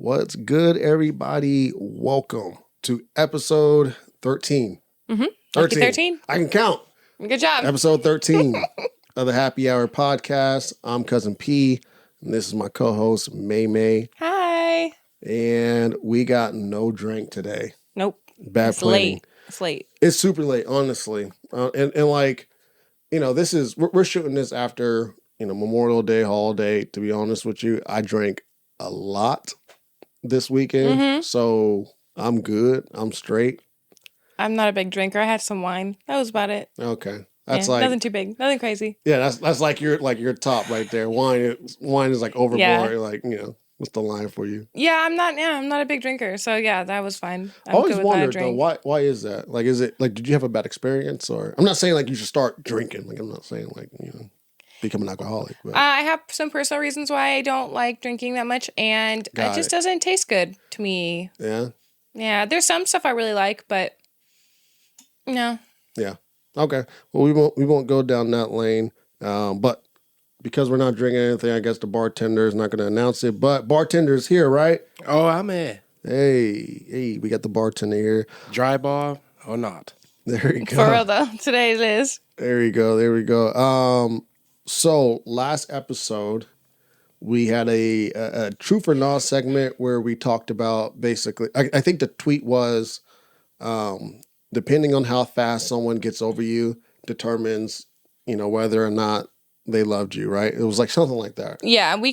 What's good, everybody? Welcome to episode 13. 13? I can count. Good job. Episode 13 of the Happy Hour podcast. I'm Cousin P, and this is my co-host, May May. Hi. And we got no drink today. Nope. Bad planning. It's late. It's super late, honestly. And like, this is, we're shooting this after, Memorial Day holiday. To be honest with you, I drank a lot this weekend. So I'm good. I'm straight. I'm not a big drinker. I had some wine. That was about it. Okay. That's like nothing too big. Nothing crazy. Yeah, that's like your top right there. Wine is like overboard. Yeah. Like, what's the line for you? Yeah, I'm not a big drinker. So yeah, that was fine. I always wondered though, why is that? Like, is it like, did you have a bad experience? Or I'm not saying like you should start drinking. Like, I'm not saying like, become an alcoholic. But I have some personal reasons why I don't like drinking that much, and it just doesn't taste good to me. Yeah. Yeah, there's some stuff I really like, but no. Yeah. Okay. Well, we won't go down that lane. But because we're not drinking anything, I guess the bartender is not going to announce it. But bartender's here, right? Oh, I'm in. Hey, we got the bartender here. Dry bar or not? There you go. For real though, today it is. There we go. So last episode, we had a truth or not segment where we talked about basically, I think the tweet was, depending on how fast someone gets over you determines, whether or not they loved you, right? It was like something like that. Yeah, we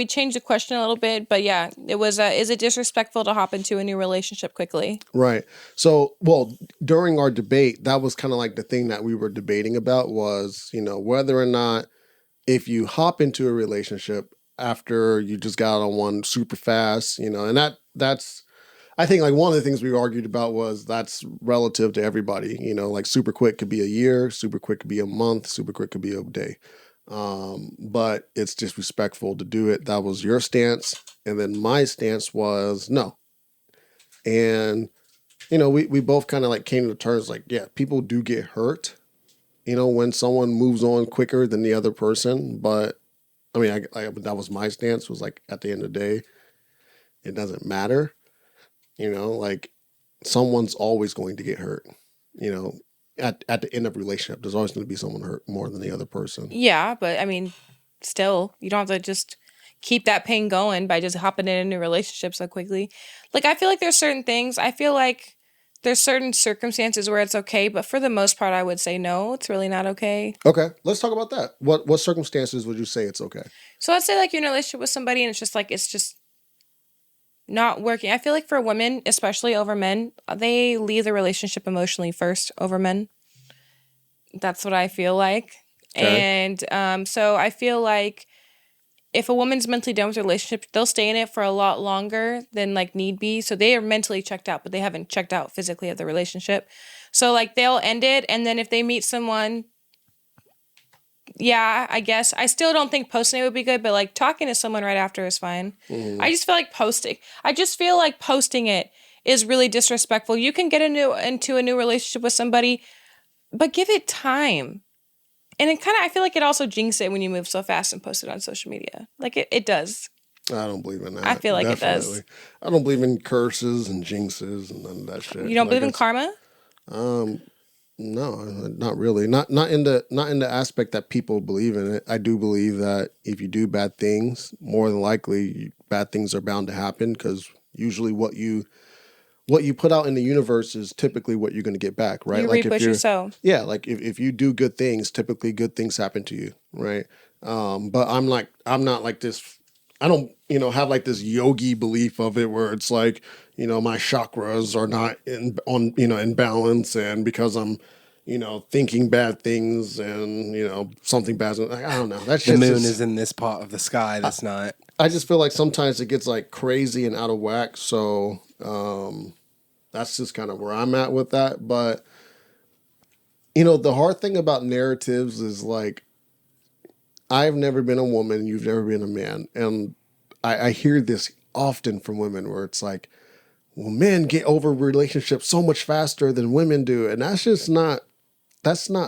changed the question a little bit, but yeah, it was, is it disrespectful to hop into a new relationship quickly? Right. So, during our debate, that was kind of like the thing that we were debating about was, whether or not if you hop into a relationship after you just got on one super fast, and that's, I think like one of the things we argued about was that's relative to everybody, like super quick could be a year, super quick could be a month, super quick could be a day. But it's disrespectful to do it. That was your stance. And then my stance was no. And, we both kind of like came to terms like, yeah, people do get hurt, when someone moves on quicker than the other person. But I mean, that was my stance, was like at the end of the day, it doesn't matter. Like someone's always going to get hurt, at the end of a relationship, there's always going to be someone hurt more than the other person. Yeah, but I mean, still, you don't have to just keep that pain going by just hopping in a new relationship so quickly. Like, I feel like there's certain things, I feel like there's certain circumstances where it's okay, but for the most part, I would say no, it's really not okay. Okay, let's talk about that. What circumstances would you say it's okay? So let's say like you're in a relationship with somebody and it's just not working. I feel like for women, especially over men, they leave the relationship emotionally first over men. That's what I feel like. Okay. And so I feel like if a woman's mentally done with a relationship, they'll stay in it for a lot longer than like need be. So they are mentally checked out, but they haven't checked out physically of the relationship. So like they'll end it, and then if they meet someone, yeah, I guess. I still don't think posting it would be good, but like talking to someone right after is fine. Mm-hmm. I just feel like posting it is really disrespectful. You can get into a new relationship with somebody, but give it time. And I feel like it also jinxes it when you move so fast and post it on social media. Like it does. I don't believe in that. I feel like Definitely. It does. I don't believe in curses and jinxes and none of that shit. You don't believe in karma? No, not really. Not in the aspect that people believe in it. I do believe that if you do bad things, more than likely bad things are bound to happen, because usually what you put out in the universe is typically what you're going to get back, right? You reap what you sow. Yeah, like if you do good things, typically good things happen to you, right? But I'm not like this. I don't, have like this yogi belief of it where it's like, my chakras are not in balance, and because I'm, thinking bad things and, something bad. I don't know. That's the moon is in this part of the sky. That's not. I just feel like sometimes it gets like crazy and out of whack. So that's just kind of where I'm at with that. But, the hard thing about narratives is like, I've never been a woman, you've never been a man. And I hear this often from women where it's like, well, men get over relationships so much faster than women do. And that's not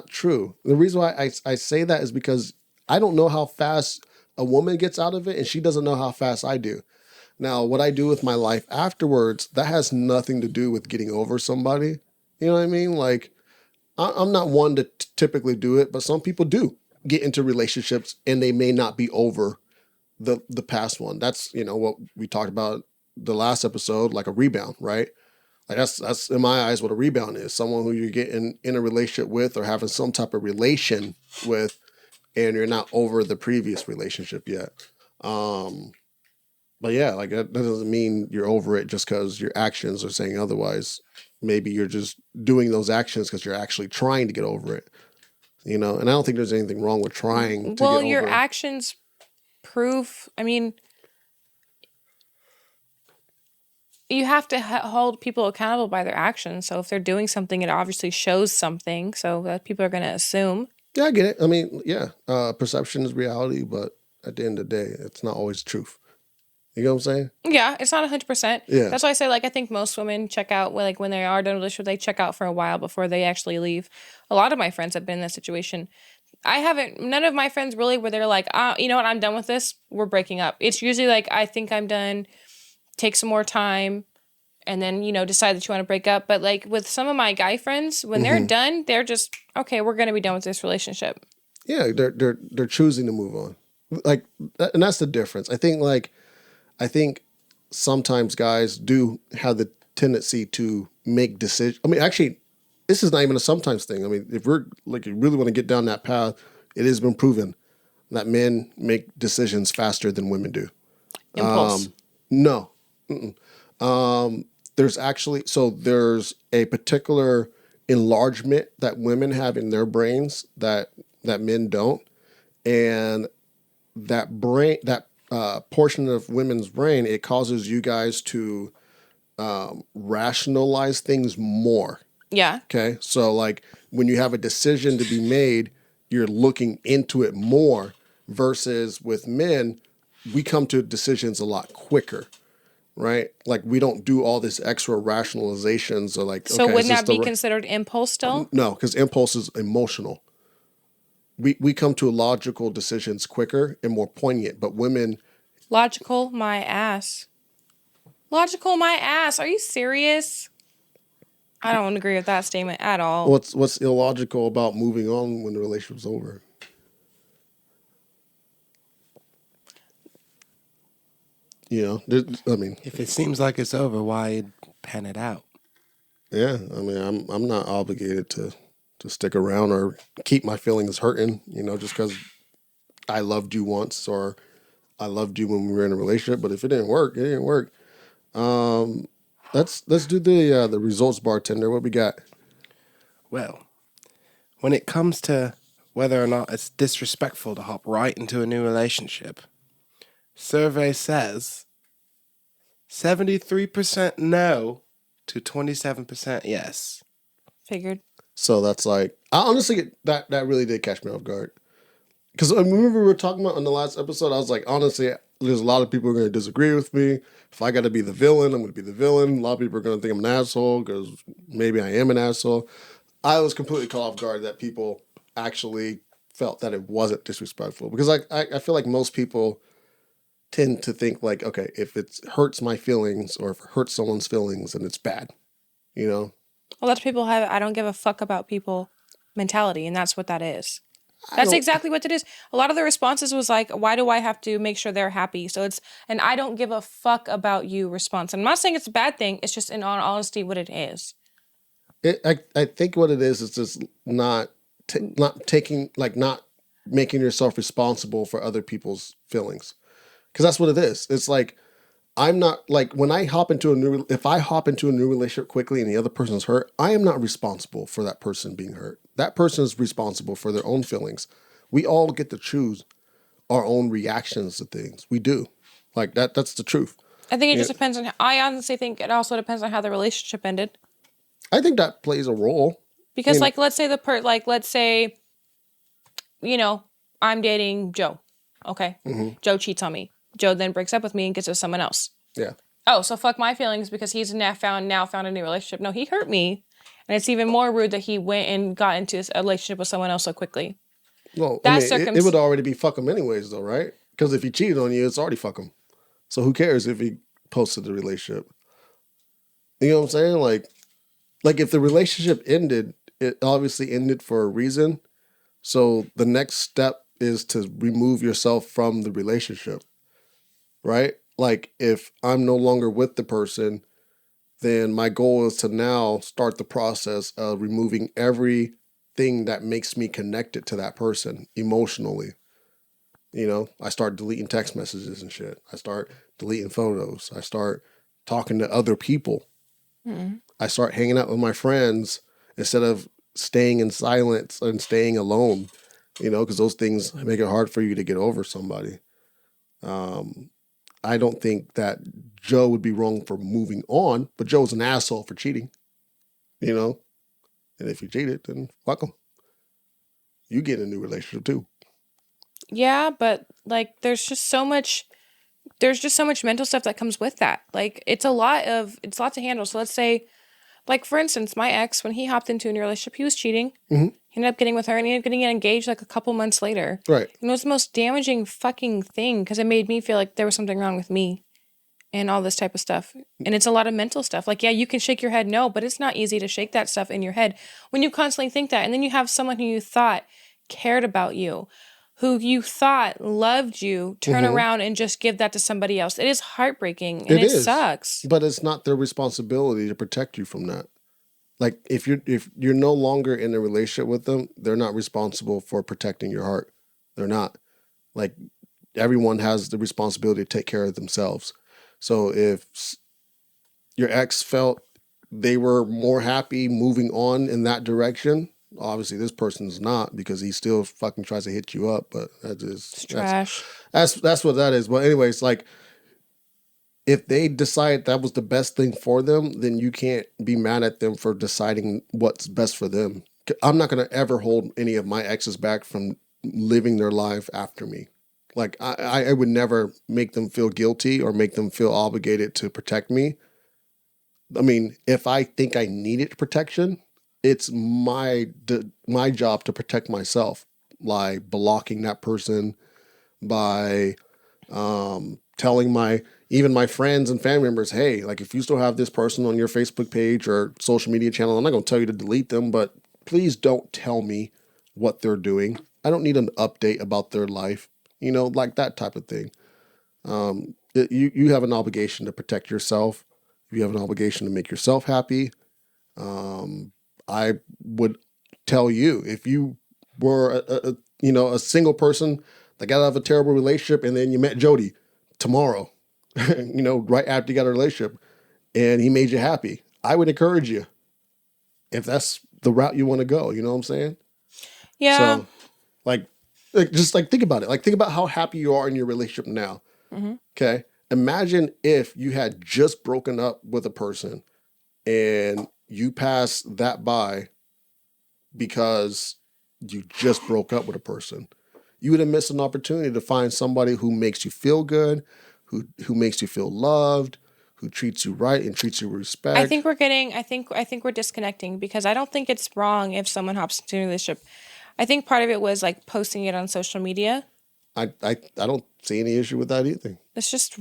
true. The reason why I say that is because I don't know how fast a woman gets out of it, and she doesn't know how fast I do. Now, what I do with my life afterwards, that has nothing to do with getting over somebody. You know what I mean? Like, I'm not one to typically do it, but some people do get into relationships and they may not be over the past one. That's, what we talked about the last episode, like a rebound, right? Like that's in my eyes what a rebound is. Someone who you're getting in a relationship with or having some type of relation with, and you're not over the previous relationship yet. But yeah, like that doesn't mean you're over it just because your actions are saying otherwise. Maybe you're just doing those actions because you're actually trying to get over it. And I don't think there's anything wrong with trying to Well, get your over. actions prove. I mean, you have to hold people accountable by their actions. So if they're doing something, it obviously shows something. So that people are going to assume. Yeah, I get it. I mean, yeah, perception is reality, but at the end of the day, it's not always truth. You know what I'm saying? Yeah, it's not 100%. Yeah. That's why I say, like, I think most women check out, like, when they are done with a relationship, they check out for a while before they actually leave. A lot of my friends have been in that situation. None of my friends really where they're like, you know what, I'm done with this. We're breaking up. It's usually like, I think I'm done. Take some more time. And then, decide that you want to break up. But, like, with some of my guy friends, when they're done, they're just, okay, we're going to be done with this relationship. Yeah, they're choosing to move on. Like, and that's the difference. I think sometimes guys do have the tendency to make decisions. I mean, actually, this is not even a sometimes thing. I mean, if we're like, you really want to get down that path, it has been proven that men make decisions faster than women do. Impulse. No. There's a particular enlargement that women have in their brains that men don't. And that portion of women's brain, it causes you guys to rationalize things more. Yeah. Okay. So like when you have a decision to be made, you're looking into it more versus with men, we come to decisions a lot quicker, right? Like we don't do all this extra rationalizations or like, So okay, wouldn't is this that be considered impulse still? No, because impulse is emotional. We come to logical decisions quicker and more poignant, but women, Logical, my ass. Logical, my ass. Are you serious? I don't agree with that statement at all. what's illogical about moving on when the relationship's over? I mean, If it seems like it's over, why pen it out? yeah, I mean, I'm not obligated to stick around or keep my feelings hurting, just because I loved you once or I loved you when we were in a relationship. But if it didn't work, it didn't work. Let's do the results, bartender. What we got? Well, when it comes to whether or not it's disrespectful to hop right into a new relationship, survey says 73% no to 27% yes. Figured. So that's like, I honestly, that really did catch me off guard. Because I remember we were talking about in the last episode, I was like, honestly, there's a lot of people who are going to disagree with me. If I got to be the villain, I'm going to be the villain. A lot of people are going to think I'm an asshole because maybe I am an asshole. I was completely caught off guard that people actually felt that it wasn't disrespectful. Because I feel like most people tend to think like, okay, if it hurts my feelings or if it hurts someone's feelings, then it's bad, A lot of people have I don't give a fuck about people mentality, and that's what that is. That's exactly what it is. A lot of the responses was like, why do I have to make sure they're happy? So it's an I don't give a fuck about you response. And I'm not saying it's a bad thing. It's just in all honesty what it is. I think what it is just not making yourself responsible for other people's feelings. Because that's what it is. It's like, I'm not like when if I hop into a new relationship quickly and the other person's hurt, I am not responsible for that person being hurt. That person is responsible for their own feelings. We all get to choose our own reactions to things. We do. Like that's the truth. I think it just depends on I honestly think it also depends on how the relationship ended. I think that plays a role. Because let's say I'm dating Joe. Okay. Mm-hmm. Joe cheats on me. Joe then breaks up with me and gets with someone else. Yeah. Oh, so fuck my feelings because he's now found a new relationship. No, he hurt me. And it's even more rude that he went and got into a relationship with someone else so quickly. Well, it would already be fuck him anyways though, right? Because if he cheated on you, it's already fuck him. So who cares if he posted the relationship. You know what I'm saying? Like if the relationship ended, it obviously ended for a reason. So the next step is to remove yourself from the relationship, right? Like if I'm no longer with the person, then my goal is to now start the process of removing everything that makes me connected to that person emotionally. You know, I start deleting text messages and shit. I start deleting photos. I start talking to other people. I start hanging out with my friends instead of staying in silence and staying alone, you know, because those things make it hard for you to get over somebody. I don't think that Joe would be wrong for moving on, but Joe's an asshole for cheating, you know? And if you cheated, then fuck him. You get in a new relationship too. Yeah, but like there's just so much mental stuff that comes with that. Like it's a lot to handle. So let's say, like for instance, my ex, when he hopped into a new relationship, he was cheating. He ended up getting with her and he ended up getting engaged like a couple months later. Right. And it was the most damaging fucking thing because it made me feel like there was something wrong with me and all this type of stuff. And it's a lot of mental stuff. Like, yeah, you can shake your head no, but it's not easy to shake that stuff in your head when you constantly think that. And then you have someone who you thought cared about you, who you thought loved you, turn around and just give that to somebody else. It is heartbreaking and it is, sucks. but it's not their responsibility to protect you from that. Like if you're no longer in a relationship with them, they're not responsible for protecting your heart. They're not. Like everyone has the responsibility to take care of themselves. So if your ex felt they were more happy moving on in that direction, obviously this person's not because he still fucking tries to hit you up. But It's trash. that's what that is. But anyways, like if they decide that was the best thing for them, then you can't be mad at them for deciding what's best for them. I'm not going to ever hold any of my exes back from living their life after me. Like I would never make them feel guilty or make them feel obligated to protect me. I mean, if I think I needed protection, it's my job to protect myself by blocking that person, by telling even my friends and family members, hey, like if you still have this person on your Facebook page or social media channel, I'm not going to tell you to delete them, but please don't tell me what they're doing. I don't need an update about their life, you know, like that type of thing. You have an obligation to protect yourself. You have an obligation to make yourself happy. I would tell you if you were a single person that got out of a terrible relationship and then you met Jody tomorrow, you know, right after you got a relationship and he made you happy, I would encourage you if that's the route you want to go. You know what I'm saying? Yeah. So like just like think about it. Like think about how happy you are in your relationship now. Okay. Imagine if you had just broken up with a person and you passed that by because you just broke up with a person. You would have missed an opportunity to find somebody who makes you feel good, who makes you feel loved, who treats you right and treats you with respect. I think we're disconnecting because I don't think it's wrong if someone hops into a relationship. I think part of it was like posting it on social media. I don't see any issue with that either. It's just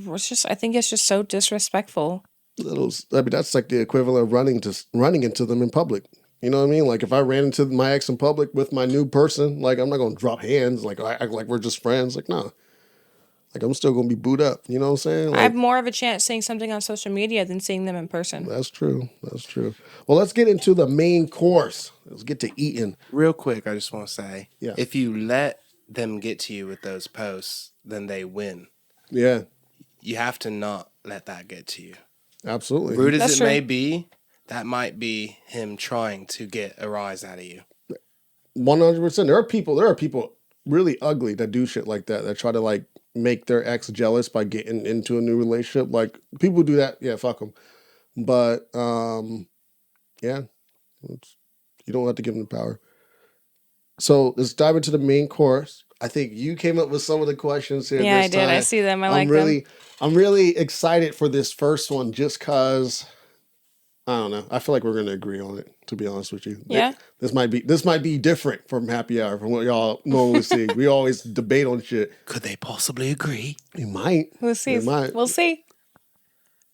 I think it's just so disrespectful. I mean, that's like the equivalent of running into them in public. You know what I mean? Like if I ran into my ex in public with my new person, like I'm not gonna drop hands, like I act like we're just friends. Like no, like I'm still gonna be booed up. You know what I'm saying? I have Like more of a chance seeing something on social media than seeing them in person. that's true. That's true. Well, let's get into the main course. Let's get to eating. Real quick, I just want to say, Yeah. if you let them get to you with those posts, then they win. Yeah, You have to not let that get to you. absolutely. Rude as That's it true. may be, that might be him trying to get a rise out of you. 100%. There are people really ugly that do shit like that try to like make their ex jealous by getting into a new relationship. Like people do that. Yeah, fuck them. But yeah, you don't have to give them the power. So let's dive into the main course. I think you came up with some of the questions here. Yeah, this I did. I time. see them. I like them. I'm really excited for this first one just because I don't know. I feel like we're going to agree on it. To be honest with you, Yeah. this might be different from Happy Hour from what y'all normally see. We always debate on shit. Could they possibly agree? We might. We'll see. We might. We'll see.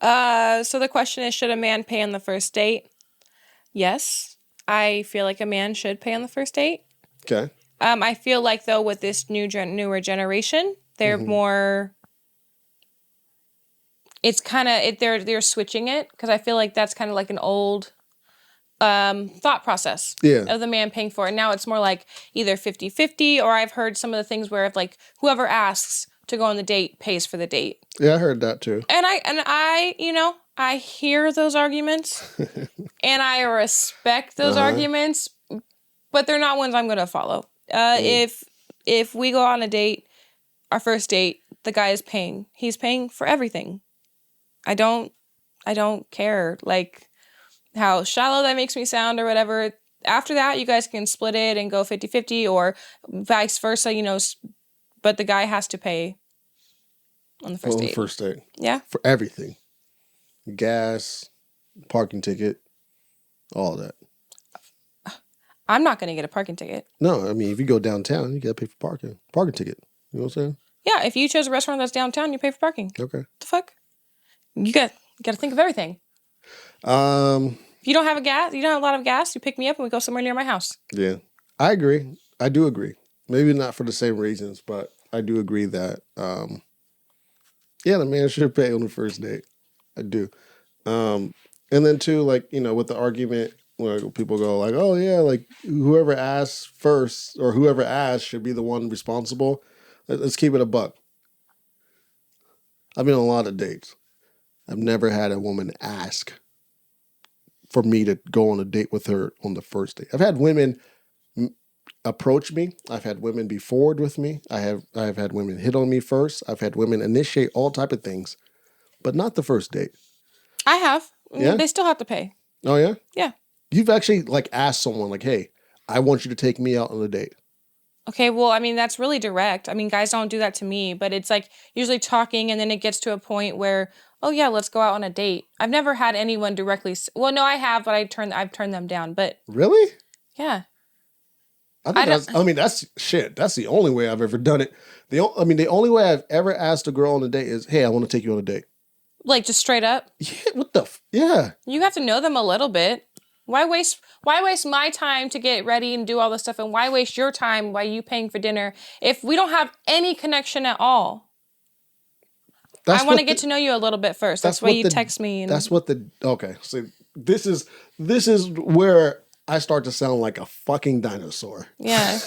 So the question is, should a man pay on the first date? Yes. I feel like a man should pay on the first date. Okay. I feel like though with this newer generation, they're more. It's kind of they're switching it because I feel like that's kind of like an old thought process of the man paying for it. Now it's more like either 50-50 or I've heard some of the things where if like whoever asks to go on the date pays for the date. Yeah, I heard that too. And I I hear those arguments and I respect those arguments, but they're not ones I'm going to follow. If we go on a date, our first date, the guy is paying. He's paying for everything. I don't care like how shallow that makes me sound or whatever. After that, you guys can split it and go 50-50 or vice versa, but the guy has to pay on the first date. First date. Yeah. For everything. Gas, parking ticket, all that. I'm not going to get a parking ticket. No, I mean, if you go downtown, you got to pay for parking ticket. You know what I'm saying? Yeah, if you chose a restaurant that's downtown, you pay for parking. Okay. What the fuck? You got to think of everything. If you don't have a lot of gas, you pick me up and we go somewhere near my house. Yeah, I agree. I do agree. Maybe not for the same reasons, but I do agree that, the man should pay on the first date. I do. And then too, like, with the argument where people go like, oh yeah, like whoever asks first or whoever asks should be the one responsible. Let's keep it a buck. I've been on a lot of dates. I've never had a woman ask for me to go on a date with her on the first date. I've had women approach me. I've had women be forward with me. I've had women hit on me first. I've had women initiate all type of things, but not the first date. I have. Yeah? They still have to pay. Oh yeah? Yeah. You've actually like asked someone like, hey, I want you to take me out on a date. Okay, well, I mean, that's really direct. I mean, guys don't do that to me, but it's like usually talking and then it gets to a point where, oh yeah, let's go out on a date. I've never had anyone directly, well, no, I have, but I've turned them down, but. Really? Yeah. That's shit. That's the only way I've ever done it. The only way I've ever asked a girl on a date is, hey, I want to take you on a date. Like just straight up? Yeah, yeah. You have to know them a little bit. Why waste my time to get ready and do all this stuff? And why waste your time by you paying for dinner if we don't have any connection at all? I want to get to know you a little bit first. That's why you text me. Okay. So this is where I start to sound like a fucking dinosaur. Yeah.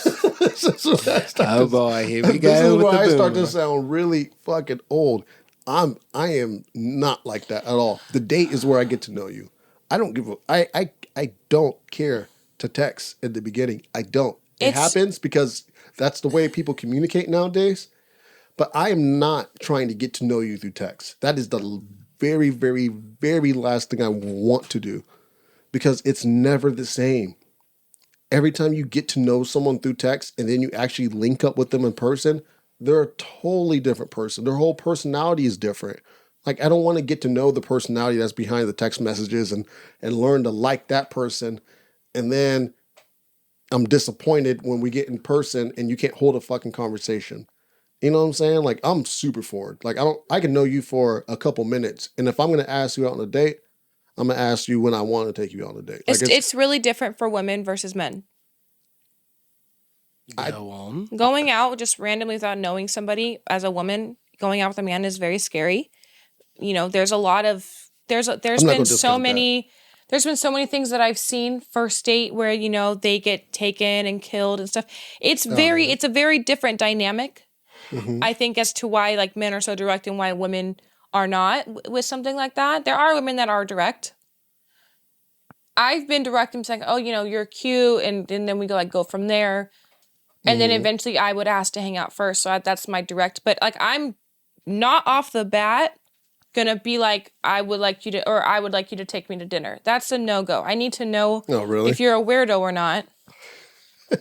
Oh boy, here we go. This is where I start to sound really fucking old. I am not like that at all. The date is where I get to know you. I don't give a I don't care to text at the beginning. I don't. It happens because that's the way people communicate nowadays. But I am not trying to get to know you through text. That is the very, very, very last thing I want to do because it's never the same. Every time you get to know someone through text and then you actually link up with them in person, they're a totally different person. Their whole personality is different. Like, I don't want to get to know the personality that's behind the text messages and learn to like that person. And then I'm disappointed when we get in person and you can't hold a fucking conversation. You know what I'm saying? Like, I'm super forward. Like, I can know you for a couple minutes. And if I'm going to ask you out on a date, I'm going to ask you when I want to take you on a date. It's really different for women versus men. Go on. Going out just randomly without knowing somebody as a woman, going out with a man is very scary. There's a lot of there's been so many things that I've seen first date where they get taken and killed and stuff. It's a very different dynamic. Mm-hmm. I think as to why like men are so direct and why women are not with something like that. There are women that are direct. I've been direct and saying, oh, you're cute, and then we go from there. And then eventually I would ask to hang out first. So that's my direct. But like, I'm not off the bat going to be like, I would like you to take me to dinner. That's a no-go. I need to know if you're a weirdo or not.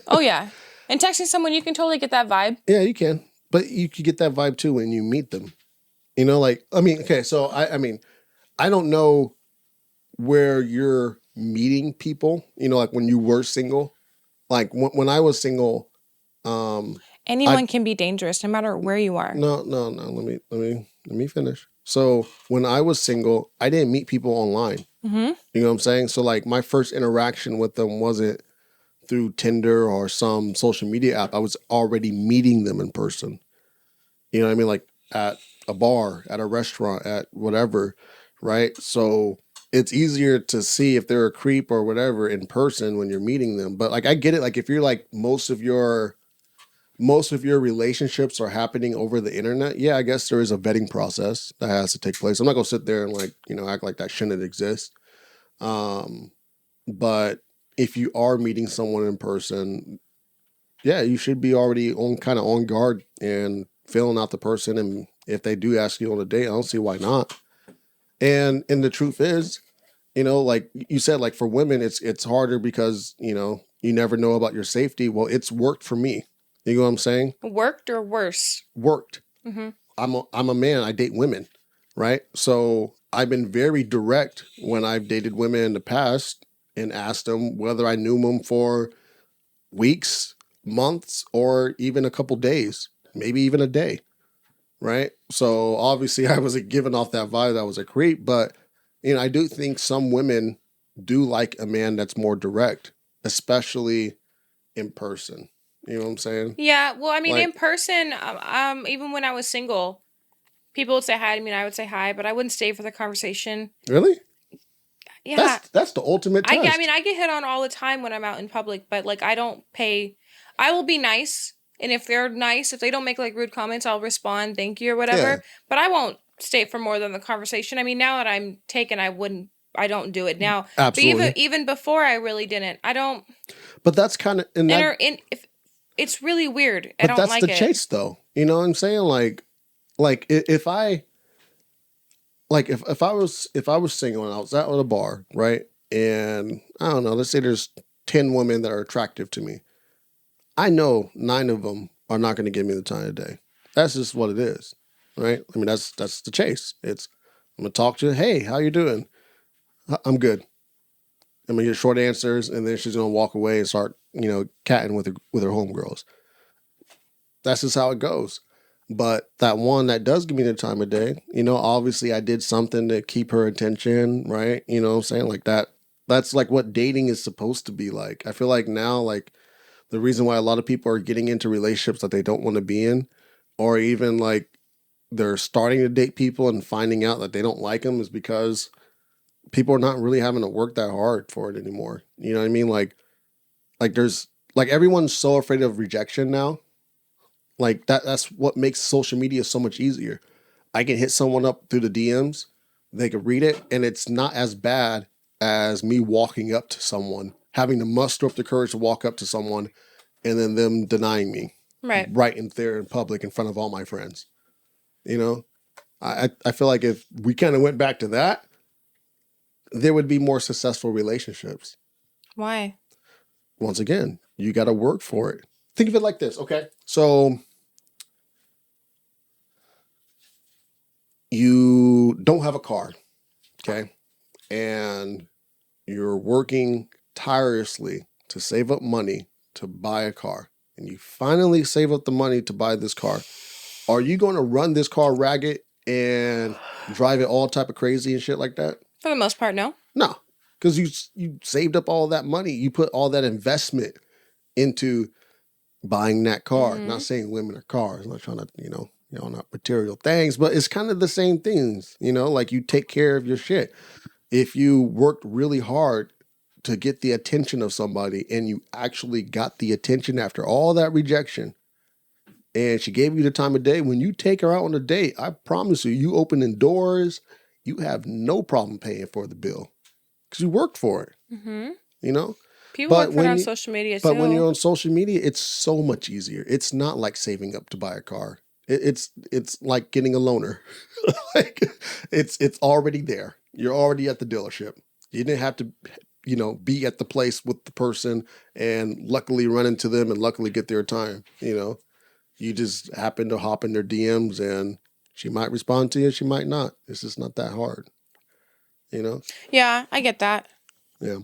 Oh, yeah. And texting someone, you can totally get that vibe. Yeah, you can. But you can get that vibe too when you meet them. So I don't know where you're meeting people, like when you were single. Like when I was single, anyone can be dangerous no matter where you are. No. Let me finish. So when I was single, I didn't meet people online. Mm-hmm. You know what I'm saying? So like my first interaction with them wasn't through Tinder or some social media app. I was already meeting them in person. You know what I mean? Like at a bar, at a restaurant, at whatever, right? So it's easier to see if they're a creep or whatever in person when you're meeting them. But like I get it. Like if you're like most of your relationships are happening over the internet, yeah, I guess there is a vetting process that has to take place. I'm not gonna sit there and like, act like that shouldn't exist. Um, but if you are meeting someone in person, yeah, you should be already on guard and feeling out the person. And if they do ask you on a date, I don't see why not. And the truth is, like you said, like for women, it's harder because you never know about your safety. Well, it's worked for me. You know what I'm saying? Worked or worse? Worked. Mm-hmm. I'm a man. I date women, right? So I've been very direct when I've dated women in the past and asked them whether I knew them for weeks, months, or even a couple days, maybe even a day, right? So obviously I wasn't giving off that vibe that I was a creep, but I do think some women do like a man that's more direct, especially in person. You know what I'm saying? Yeah. Well, I mean, in Like, person, even when I was single, people would say hi to me, and I would say hi, but I wouldn't stay for the conversation. really? Yeah. That's the ultimate I test. mean, I get hit on all the time when I'm out in public, but like, I don't pay. I will be nice. And if they're nice, if they don't make like rude comments, I'll respond, thank you or Yeah, whatever. But I won't stay for more than the conversation. I mean, now that I'm taken, I don't do it now. But even absolutely. even before, I really didn't. I don't But that's kind of and that if it's really weird. I but don't that's like the it. chase though. You know what I'm saying? Like if I was single and I was out at a bar, right? And I don't know, let's say there's 10 women that are attractive to me. I know 9 of them are not going to give me the time of day. That's just what it is, right? I mean, that's the chase. I'm gonna talk to you. Hey, how you doing? I'm good. I'm gonna get short answers, and then she's gonna walk away and start, catting with her homegirls. That's just how it goes. But that one that does give me the time of day, obviously I did something to keep her attention, right? You know what I'm saying? Like that. That's like what dating is supposed to be like. I feel like now, like the reason why a lot of people are getting into relationships that they don't want to be in, or even like they're starting to date people and finding out that they don't like them, is because people are not really having to work that hard for it anymore. You know what I mean? Like there's like everyone's so afraid of rejection now. Like that's what makes social media so much easier. I can hit someone up through the DMs, they can read it, and it's not as bad as me walking up to someone, having to muster up the courage to walk up to someone and then them denying me Right. right in there in public in front of all my friends. You know? I feel like if we kind of went back to that, there would be more successful relationships. Why? Once again, you got to work for it. Think of it like this, okay? So you don't have a car, okay? And you're working tirelessly to save up money to buy a car. And you finally save up the money to buy this car. Are you going to run this car ragged and drive it all type of crazy and shit like that? For the most part, no. No, because you saved up all that money. You put all that investment into buying that car. Mm-hmm. Not saying women are cars. I'm not trying to, not material things, but it's kind of the same things, like you take care of your shit. If you worked really hard to get the attention of somebody and you actually got the attention after all that rejection and she gave you the time of day, when you take her out on a date, I promise you opening doors, you have no problem paying for the bill because you worked for it, Mm-hmm. you know? People But work for it when on you, social media but when too. you're on social media, it's so much easier. It's not like saving up to buy a car. It's like getting a loaner. Like it's already there. You're already at the dealership. You didn't have to, be at the place with the person and luckily run into them and luckily get their time. You just happen to hop in their DMs and she might respond to you, she might not. It's just not that hard. You know? Yeah, I get that. Yeah.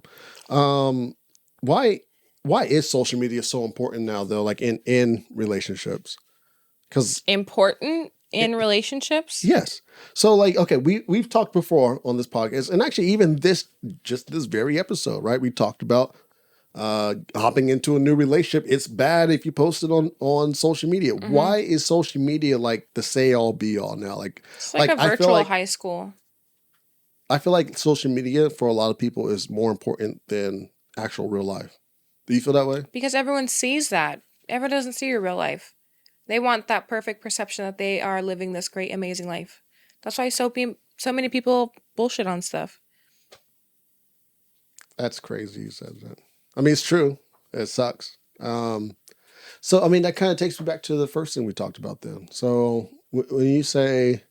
Um, why why is social media so important now though, like in relationships? Because Important in relationships. Yes. So like, okay, we've talked before on this podcast, and actually even this very episode, right? We talked about hopping into a new relationship. It's bad if you post it on social media. Why is social media like the say all be all now? It's like a virtual high school. I feel like social media for a lot of people is more important than actual real life. Do you feel that way? Because everyone sees that. Everyone doesn't see your real life. They want that perfect perception that they are living this great, amazing life. That's why so many people bullshit on stuff. That's crazy you said that. I mean, it's true. It sucks. So, I mean, that kind of takes me back to the first thing we talked about then. So, when you say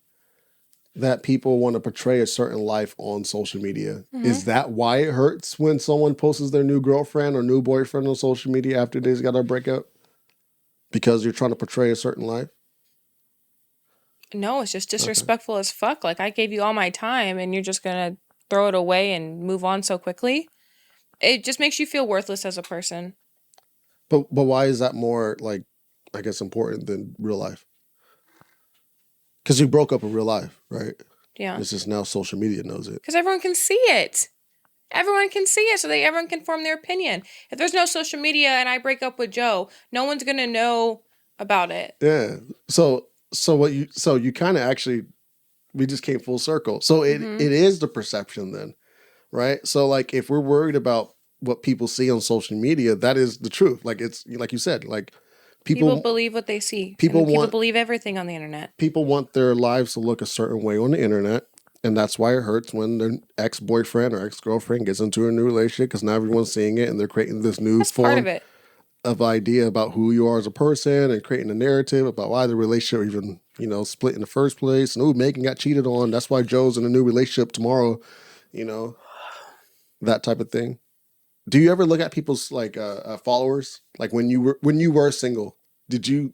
that people want to portray a certain life on social media, is that why it hurts when someone posts their new girlfriend or new boyfriend on social media after they've got a breakup? Because you're trying to portray a certain life? No, it's just disrespectful as fuck. Like, I gave you all my time and you're just going to throw it away and move on so quickly. It just makes you feel worthless as a person. But why is that more, like, I guess, important than real life? Because you broke up in real life, right? Yeah. It's just now social media knows it. Because everyone can see it. Everyone can see it, so everyone can form their opinion. If there's no social media and I break up with Joe, no one's going to know about it. Yeah. So you kind of actually, we just came full circle. So it is the perception then, right? So like if we're worried about what people see on social media, that is the truth. Like it's like you said, like people believe what they see. People believe everything on the internet. People want their lives to look a certain way on the internet, and that's why it hurts when their ex-boyfriend or ex-girlfriend gets into a new relationship because now everyone's seeing it and they're creating this new form of idea about who you are as a person and creating a narrative about why the relationship even, split in the first place. And Megan got cheated on. That's why Joe's in a new relationship tomorrow, that type of thing. Do you ever look at people's like followers? Like when you were single, did you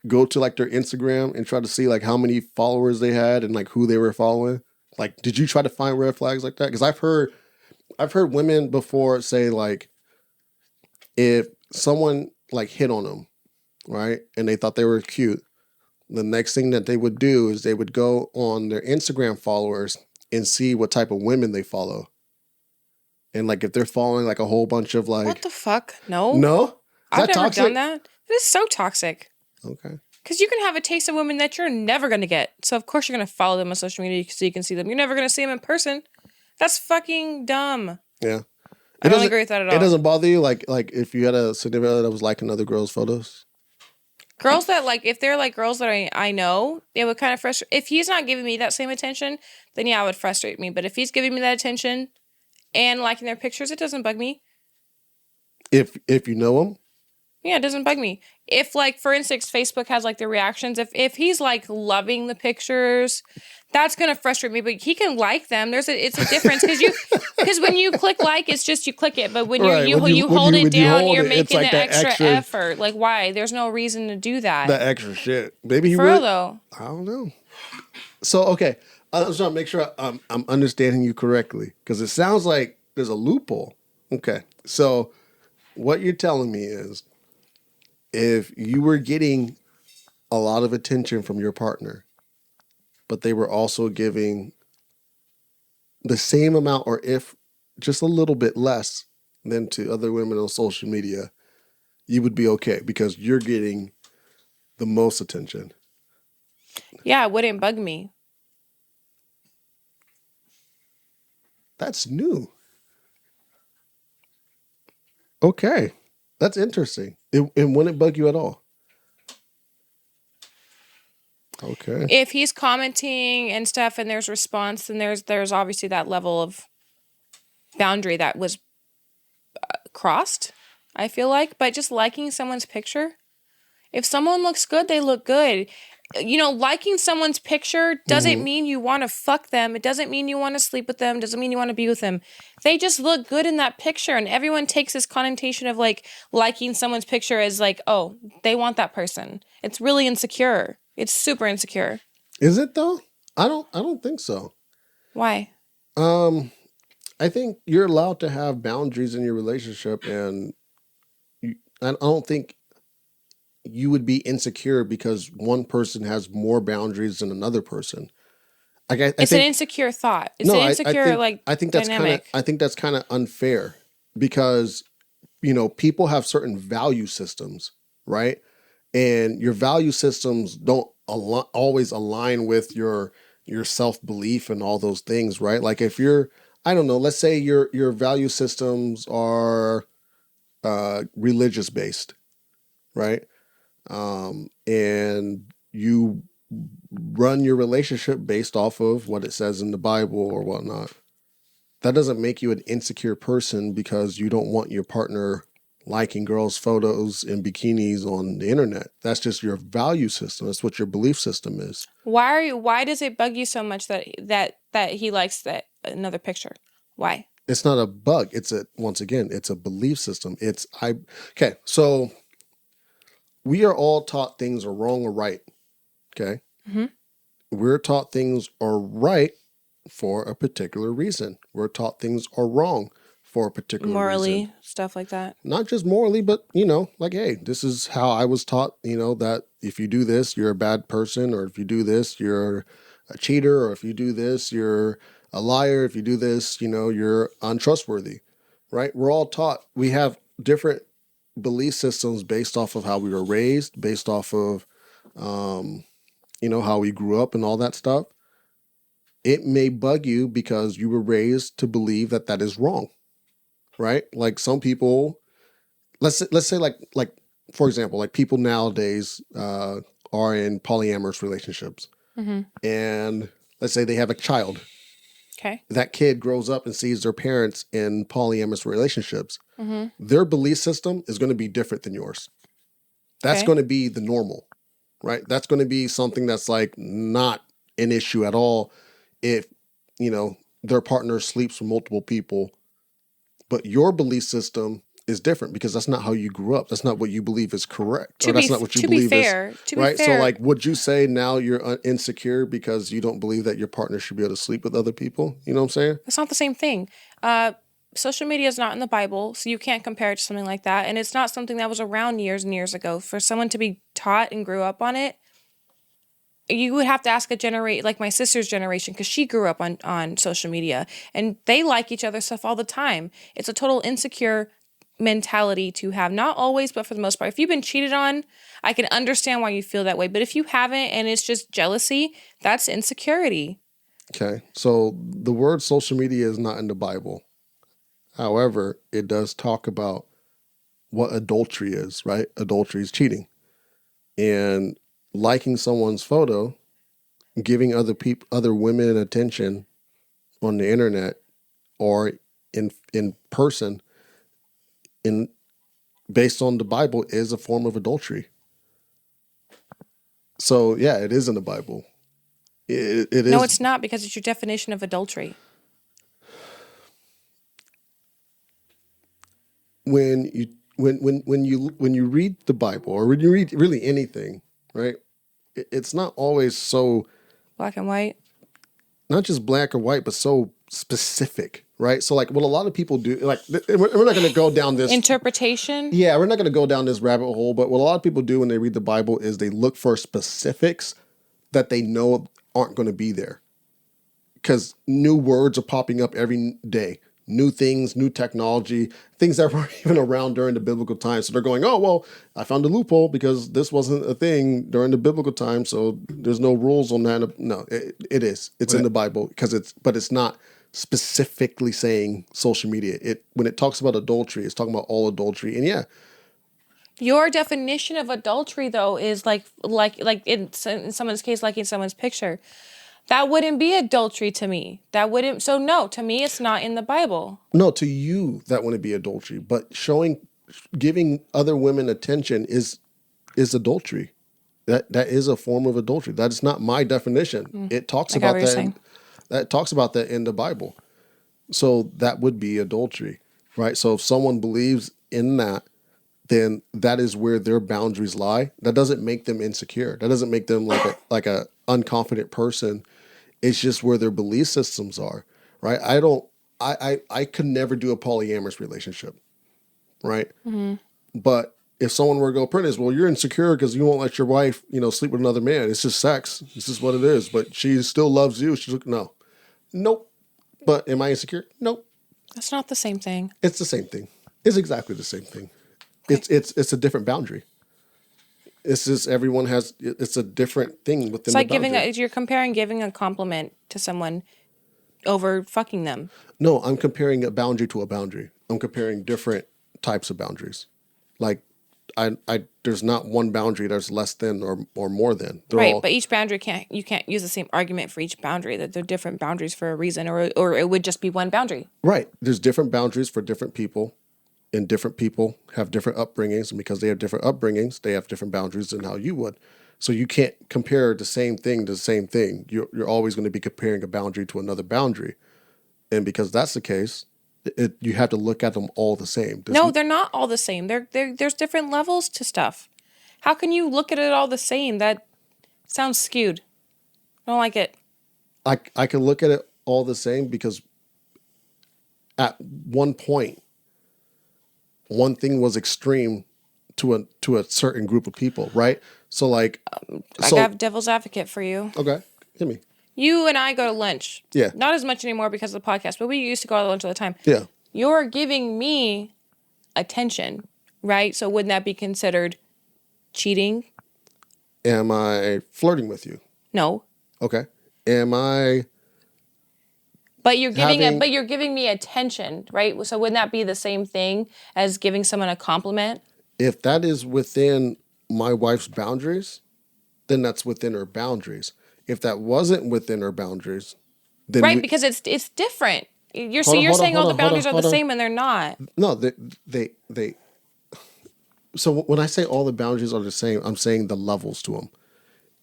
go to like their Instagram and try to see like how many followers they had and like who they were following? Like, did you try to find red flags like that? Because I've heard women before say like if someone like hit on them, right, and they thought they were cute, the next thing that they would do is they would go on their Instagram followers and see what type of women they follow. And like if they're following like a whole bunch of like, what the fuck? No, I've never done that. It is so toxic. Okay. Because you can have a taste of women that you're never going to get. So, of course, you're going to follow them on social media so you can see them. You're never going to see them in person. That's fucking dumb. Yeah. I don't agree with that at all. It doesn't bother you? Like if you had a significant other that was liking other girls' photos? Girls that, like, if they're, like, girls that I know, it would kind of frustrate. If he's not giving me that same attention, then, yeah, it would frustrate me. But if he's giving me that attention and liking their pictures, it doesn't bug me. If you know him? Yeah, it doesn't bug me. If, like, for instance, Facebook has, like, the reactions. If he's, like, loving the pictures, that's going to frustrate me. But he can like them. It's a difference. Because when you click like, it's just you click it. But when you hold it down, you're making like the extra effort. Like, why? There's no reason to do that. That extra shit. Maybe he For real, though. I don't know. So, okay. I was trying to make sure I'm understanding you correctly. Because it sounds like there's a loophole. Okay. So, what you're telling me is, if you were getting a lot of attention from your partner, but they were also giving the same amount or if just a little bit less than to other women on social media, you would be okay because you're getting the most attention. Yeah, it wouldn't bug me. That's new. Okay. That's interesting. It wouldn't bug you at all. Okay. If he's commenting and stuff and there's response, then there's obviously that level of boundary that was crossed, I feel like. But just liking someone's picture, if someone looks good, they look good. Liking someone's picture doesn't mean you want to fuck them. It doesn't mean you want to sleep with them. It doesn't mean you want to be with them. They just look good in that picture. And everyone takes this connotation of like liking someone's picture as like, oh, they want that person. It's really insecure. It's super insecure. Is it though? I don't think so. Why? I think you're allowed to have boundaries in your relationship, and I don't think you would be insecure because one person has more boundaries than another person. Like I It's an think insecure thought. It's no, an insecure like I think dynamic. that's kind of unfair because people have certain value systems, right? And your value systems don't always align with your self belief and all those things, right? Like if you're, I don't know, let's say your value systems are religious based, right? And you run your relationship based off of what it says in the Bible or whatnot. That doesn't make you an insecure person because you don't want your partner liking girls' photos in bikinis on the internet. That's just your value system. That's what your belief system is. Why does it bug you so much that he likes that another picture? Why? It's not a bug. Once again, it's a belief system. Okay, so we are all taught things are wrong or right. Okay. Mm-hmm. We're taught things are right for a particular reason. We're taught things are wrong for a particular reason. Morally, stuff like that. Not just morally, but like, hey, this is how I was taught, that if you do this, you're a bad person, or if you do this, you're a cheater, or if you do this, you're a liar, if you do this, you're untrustworthy, right? We're all taught, we have different belief systems based off of how we were raised, based off of, how we grew up and all that stuff. It may bug you because you were raised to believe that that is wrong, right? Like some people, let's say like for example, like people nowadays are in polyamorous relationships, Mm-hmm. and let's say they have a child. Okay. That kid grows up and sees their parents in polyamorous relationships. Mm-hmm. Their belief system is going to be different than yours. That's Okay. going to be the normal, right? That's going to be something that's like not an issue at all if their partner sleeps with multiple people. But your belief system is different because that's not how you grew up. That's not what you believe is correct, or that's not what you To be believe is fair, right. So, like, would you say now you're insecure because you don't believe that your partner should be able to sleep with other people? You know what I'm saying? that's not the same thing. Social media is not in the Bible, so you can't compare it to something like that. And it's not something that was around years and years ago. For someone to be taught and grew up on it, you would have to ask like my sister's generation, because she grew up on social media and they like each other's stuff all the time. It's a total insecure mentality to have. Not always, but for the most part. If you've been cheated on, I can understand why you feel that way. But if you haven't and it's just jealousy, that's insecurity. Okay. So the word social media is not in the Bible. However, it does talk about what adultery is, right? Adultery is cheating. And liking someone's photo, giving other women attention on the internet or in person, in based on the Bible, is a form of adultery. So yeah, it is in the Bible. It No, is it's not, because it's your definition of adultery. when you when you read the Bible, or when you read really anything, right? It's not always so, Black and white. not just black or white, but so specific, right? So like what a lot of people do, like we're not going to go down this Interpretation. Yeah, we're not going to go down this rabbit hole, but what a lot of people do when they read the Bible is they look for specifics that they know aren't going to be there. Because new words are popping up every day. New things, new technology, things that weren't even around during the biblical times. So they're going, oh, well, I found a loophole because this wasn't a thing during the biblical time. So there's no rules on that. No, it is. It's in the Bible but it's not specifically saying social media. When it talks about adultery, it's talking about all adultery. And yeah, Your definition of adultery, though, is like in someone's case, like in someone's picture. That wouldn't be adultery to me. That wouldn't. So no, to me, it's not in the Bible. no, to you that wouldn't be adultery, but giving other women attention is adultery. That is a form of adultery. That is not my definition. It talks I got about what you're that. saying. That talks about that in the Bible. So that would be adultery, right? So if someone believes in that, then that is where their boundaries lie. That doesn't make them insecure. That doesn't make them like a unconfident person. It's just where their belief systems are, right? I could never do a polyamorous relationship, right? Mm-hmm. But if someone were to go apprentice, well, you're insecure because you won't let your wife, sleep with another man. It's just sex. It's just what it is. But she still loves you. She's like, no, nope. But am I insecure? Nope. That's not the same thing. It's the same thing. It's exactly the same thing. Okay. It's a different boundary. It's just everyone has. It's a different thing within. It's like the boundary. you're comparing giving a compliment to someone over fucking them. No, I'm comparing a boundary to a boundary. I'm comparing different types of boundaries. Like, there's not one boundary that's less than or more than. They're Right, all, but each boundary you can't use the same argument for each boundary. That they're different boundaries for a reason, or it would just be one boundary. right. There's different boundaries for different people, and different people have different upbringings, and because they have different upbringings, they have different boundaries than how you would. So you can't compare the same thing to the same thing. You're always going to be comparing a boundary to another boundary, and because that's the case, you have to look at them all the same. No, they're not all the same. There's different levels to stuff. How can you look at it all the same? That sounds skewed. I don't like it. I can look at it all the same because at one point, one thing was extreme to a certain group of people, right? So like, I got devil's advocate for you. okay, hit me. You and I go to lunch. Yeah. Not as much anymore because of the podcast, but we used to go to lunch all the time. Yeah. You're giving me attention, right? So wouldn't that be considered cheating? Am I flirting with you? No. Okay. Am I? But you're giving me attention, right? So wouldn't that be the same thing as giving someone a compliment? If that is within my wife's boundaries, then that's within her boundaries. If that wasn't within her boundaries, then Right, because it's different. You're saying all the boundaries are the same and they're not. No, they. So when I say all the boundaries are the same, I'm saying the levels to them.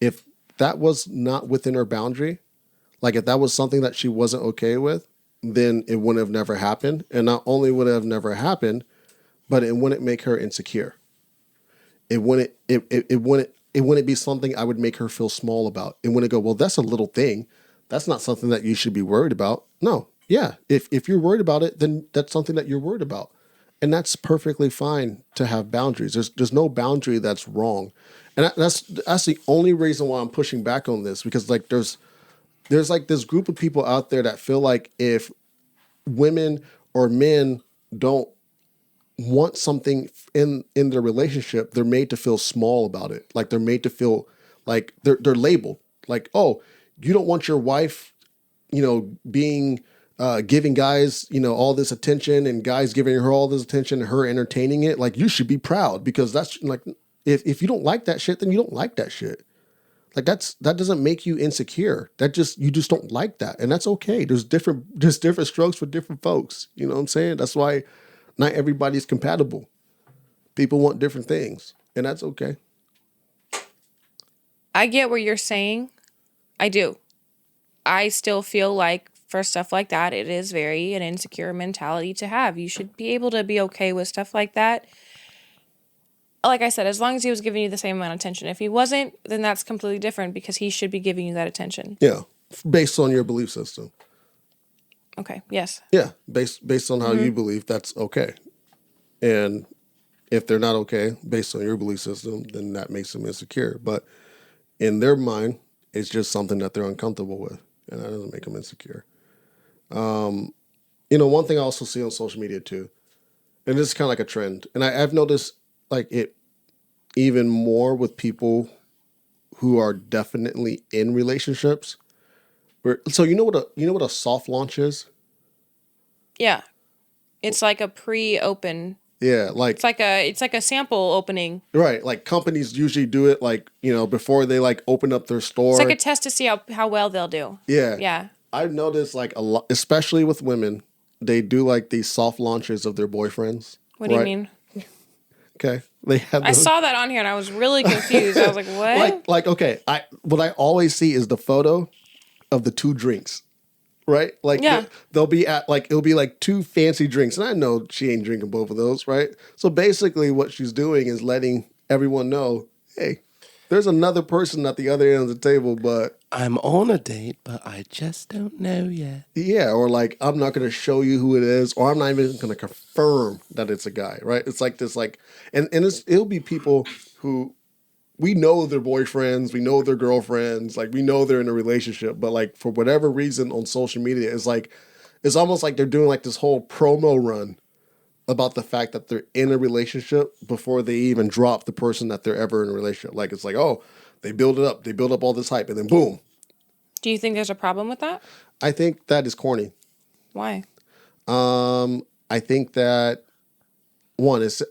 If that was not within her boundary, like if that was something that she wasn't okay with, then it wouldn't have never happened. And not only would it have never happened, but it wouldn't make her insecure. It wouldn't be something I would make her feel small about. It wouldn't go, well, that's a little thing. That's not something that you should be worried about. No. Yeah. If you're worried about it, then that's something that you're worried about. And that's perfectly fine to have boundaries. There's no boundary that's wrong. And that's the only reason why I'm pushing back on this, because like there's like this group of people out there that feel like if women or men don't want something in their relationship, they're made to feel small about it. Like they're made to feel like they're labeled. Like, oh, you don't want your wife, being giving guys, all this attention, and guys giving her all this attention and her entertaining it. Like, you should be proud, because that's like, if you don't like that shit, then you don't like that shit. Like that doesn't make you insecure. You just don't like that. And that's okay. There's different strokes for different folks. You know what I'm saying? That's why not everybody's compatible. People want different things, and that's okay. I get what you're saying. I do. I still feel like for stuff like that, it is very an insecure mentality to have. You should be able to be okay with stuff like that. Like I said, as long as he was giving you the same amount of attention. If he wasn't, then that's completely different, because he should be giving you that attention. Yeah, based on your belief system. Okay, yes. Yeah, based on how you believe, that's okay. And if they're not okay, based on your belief system, then that makes them insecure. But in their mind, it's just something that they're uncomfortable with, and that doesn't make them insecure. One thing I also see on social media too, and this is kind of like a trend, and I've noticed like it even more with people who are definitely in relationships. So you know what a soft launch is? Yeah. It's like a pre-open. Yeah, like It's like a sample opening. right. Like companies usually do it like, before they like open up their store. It's like a test to see how well they'll do. Yeah. Yeah. I've noticed like a lot, especially with women, they do like these soft launches of their boyfriends. What do you mean? Okay. They have I saw that on here and I was really confused. I was like, what? Okay, what I always see is the photo of the two drinks. Right? Like Yeah. they'll be at like it'll be like two fancy drinks. And I know she ain't drinking both of those, right? So basically what she's doing is letting everyone know, hey, there's another person at the other end of the table, but I'm on a date, but I just don't know yet. yeah, or like I'm not going to show you who it is, or I'm not even going to confirm that it's a guy, right? It's like this, like, and it'll be people who we know their boyfriends, we know their girlfriends, like we know they're in a relationship, but like for whatever reason on social media, it's almost like they're doing like this whole promo run about the fact that they're in a relationship before they even drop the person that they're ever in a relationship. Like it's like, oh, they build it up, they build up all this hype, and then boom. Do you think there's a problem with that? I think that is corny. Why? I think that one is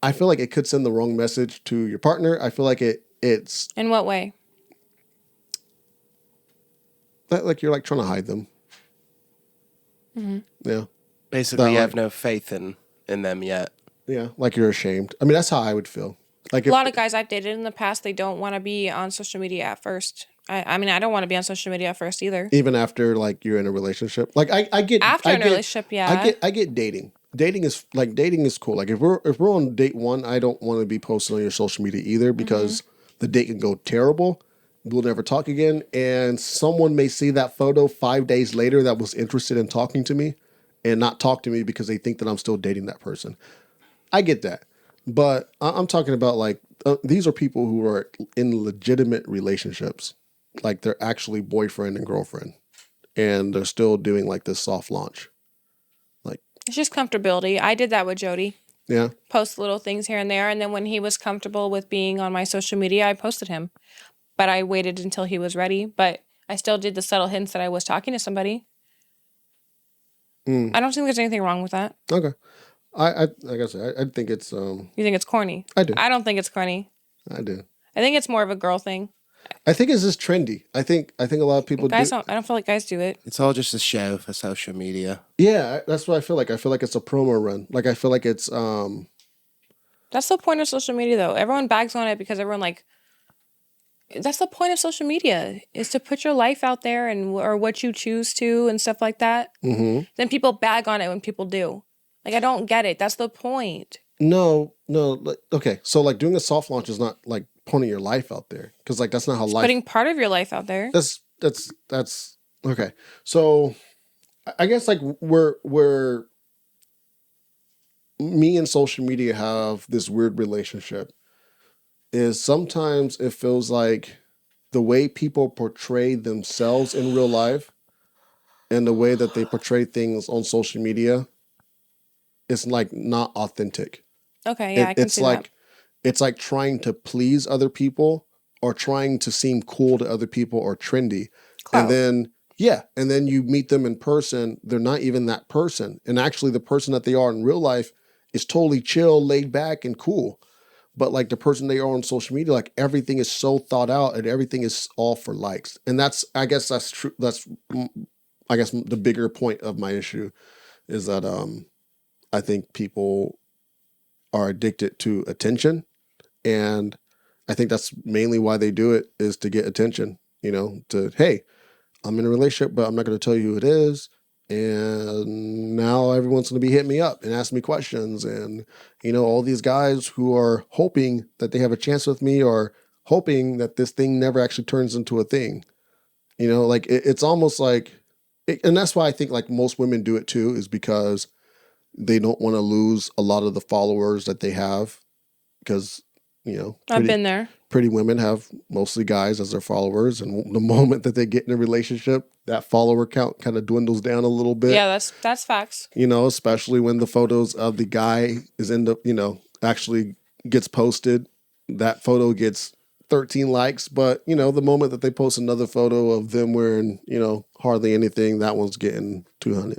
I feel like it could send the wrong message to your partner. I feel like it's In what way? like you're like trying to hide them. Yeah. Basically, That, you like- have no faith in them yet. Yeah, like you're ashamed. I mean, that's how I would feel. Like A if, lot of guys I've dated in the past, they don't want to be on social media at first. I mean, I don't want to be on social media at first either. even after like you're in a relationship. Like I get After I in a get- relationship, yeah. I get dating. Dating is cool. Like if we're on date one, I don't want to be posted on your social media either because the date can go terrible. We'll never talk again, and someone may see that photo 5 days later that was interested in talking to me, and not talk to me because they think that I'm still dating that person. I get that, but I'm talking about like these are people who are in legitimate relationships, like they're actually boyfriend and girlfriend, and they're still doing like this soft launch. Like, It's just comfortability. I did that with Jody. yeah, Post little things here and there, and then when he was comfortable with being on my social media, I posted him. But I waited until he was ready. But I still did the subtle hints that I was talking to somebody. I don't think there's anything wrong with that. okay. I like I said, I think it's You think it's corny? I do. I don't think it's corny. I do. I think it's more of a girl thing. I think it's just trendy. I think a lot of people Guys do. don't. I don't feel like guys do it. It's all just a show for social media. Yeah, that's what I feel like. I feel like it's a promo run. Like I feel like it's That's the point of social media, though. Everyone bags on it because everyone like. That's the point of social media is to put your life out there and or what you choose to and stuff like that. Then people bag on it when people do. Like I don't get it. That's the point. no. Like, okay, so like doing a soft launch is not like putting your life out there because like that's not how life. Putting part of your life out there. That's okay. So I guess like we're me and social media have this weird relationship. Is sometimes it feels like the way people portray themselves in real life and the way that they portray things on social media is like not authentic. Okay, yeah, I can It's see like that. it's like trying to please other people or trying to seem cool to other people or trendy. Clout. And then you meet them in person, they're not even that person. And actually the person that they are in real life is totally chill, laid back and cool. But like the person they are on social media, like everything is so thought out and everything is all for likes. And I guess that's true. I guess the bigger point of my issue is that I think people are addicted to attention, and I think that's mainly why they do it is to get attention. You know, to hey, I'm in a relationship, but I'm not going to tell you who it is. And now everyone's going to be hitting me up and asking me questions. And, you know, all these guys who are hoping that they have a chance with me or hoping that this thing never actually turns into a thing. You know, like it's almost like, and that's why I think like most women do it too, is because they don't want to lose a lot of the followers that they have because, you know, I've been there. pretty women have mostly guys as their followers, and the moment that they get in a relationship, that follower count kind of dwindles down a little bit. Yeah, that's facts. You know, especially when the photos of the guy is actually gets posted. That photo gets 13 likes, but you know, the moment that they post another photo of them wearing, you know, hardly anything, that one's getting 200.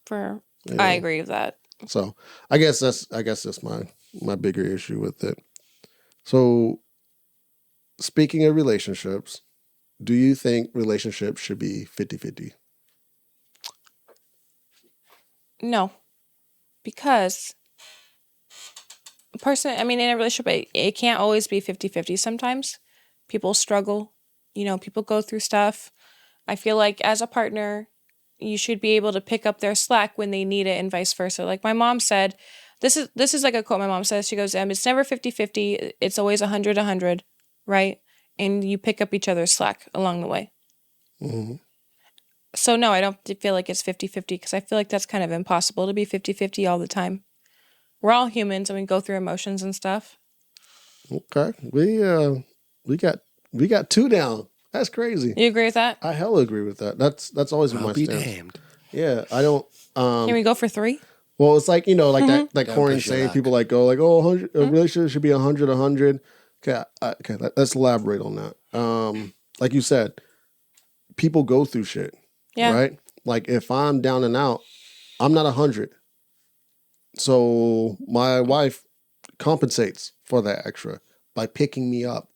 For You know? I agree with that. So I guess that's my bigger issue with it. So speaking of relationships, do you think relationships should be 50-50? No, because I mean, in a relationship, it can't always be 50-50. Sometimes people struggle, you know, people go through stuff. I feel like as a partner, you should be able to pick up their slack when they need it and vice versa. Like my mom said, This is like a quote my mom says. She goes, it's never 50-50. It's always 100-100, right? And you pick up each other's slack along the way. Mm-hmm. So no, I don't feel like it's 50-50 because I feel like that's kind of impossible to be 50-50 all the time. We're all humans and we go through emotions and stuff. Okay, we got two down. That's crazy. You agree with that? I hella agree with that. That's always been I'll my be stance. damned. Yeah, I don't. Can we go for 3? Well, it's like like that Don't Corin push your saying luck. people like go like, oh, 100, a relationship should be 100. Okay, let's elaborate on that. Like you said, people go through shit, Yeah. right? Like if I'm down and out, I'm not 100. So my wife compensates for that extra by picking me up,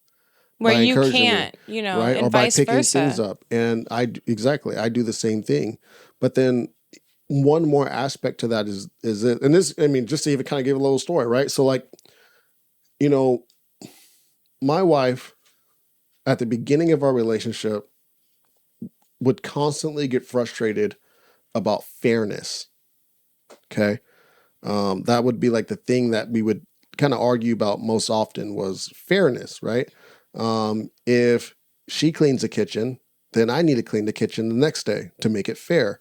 Where by you encouraging me, can't, right? and Or by vice picking things versa. up. And exactly, I do the same thing. But then one more aspect to that is it, and this, I mean, just to even kind of give a little story, right? So like, you know, my wife at the beginning of our relationship would constantly get frustrated about fairness. Okay. That would be like the thing that we would kind of argue about most often was fairness, right? If she cleans the kitchen, then I need to clean the kitchen the next day to make it fair,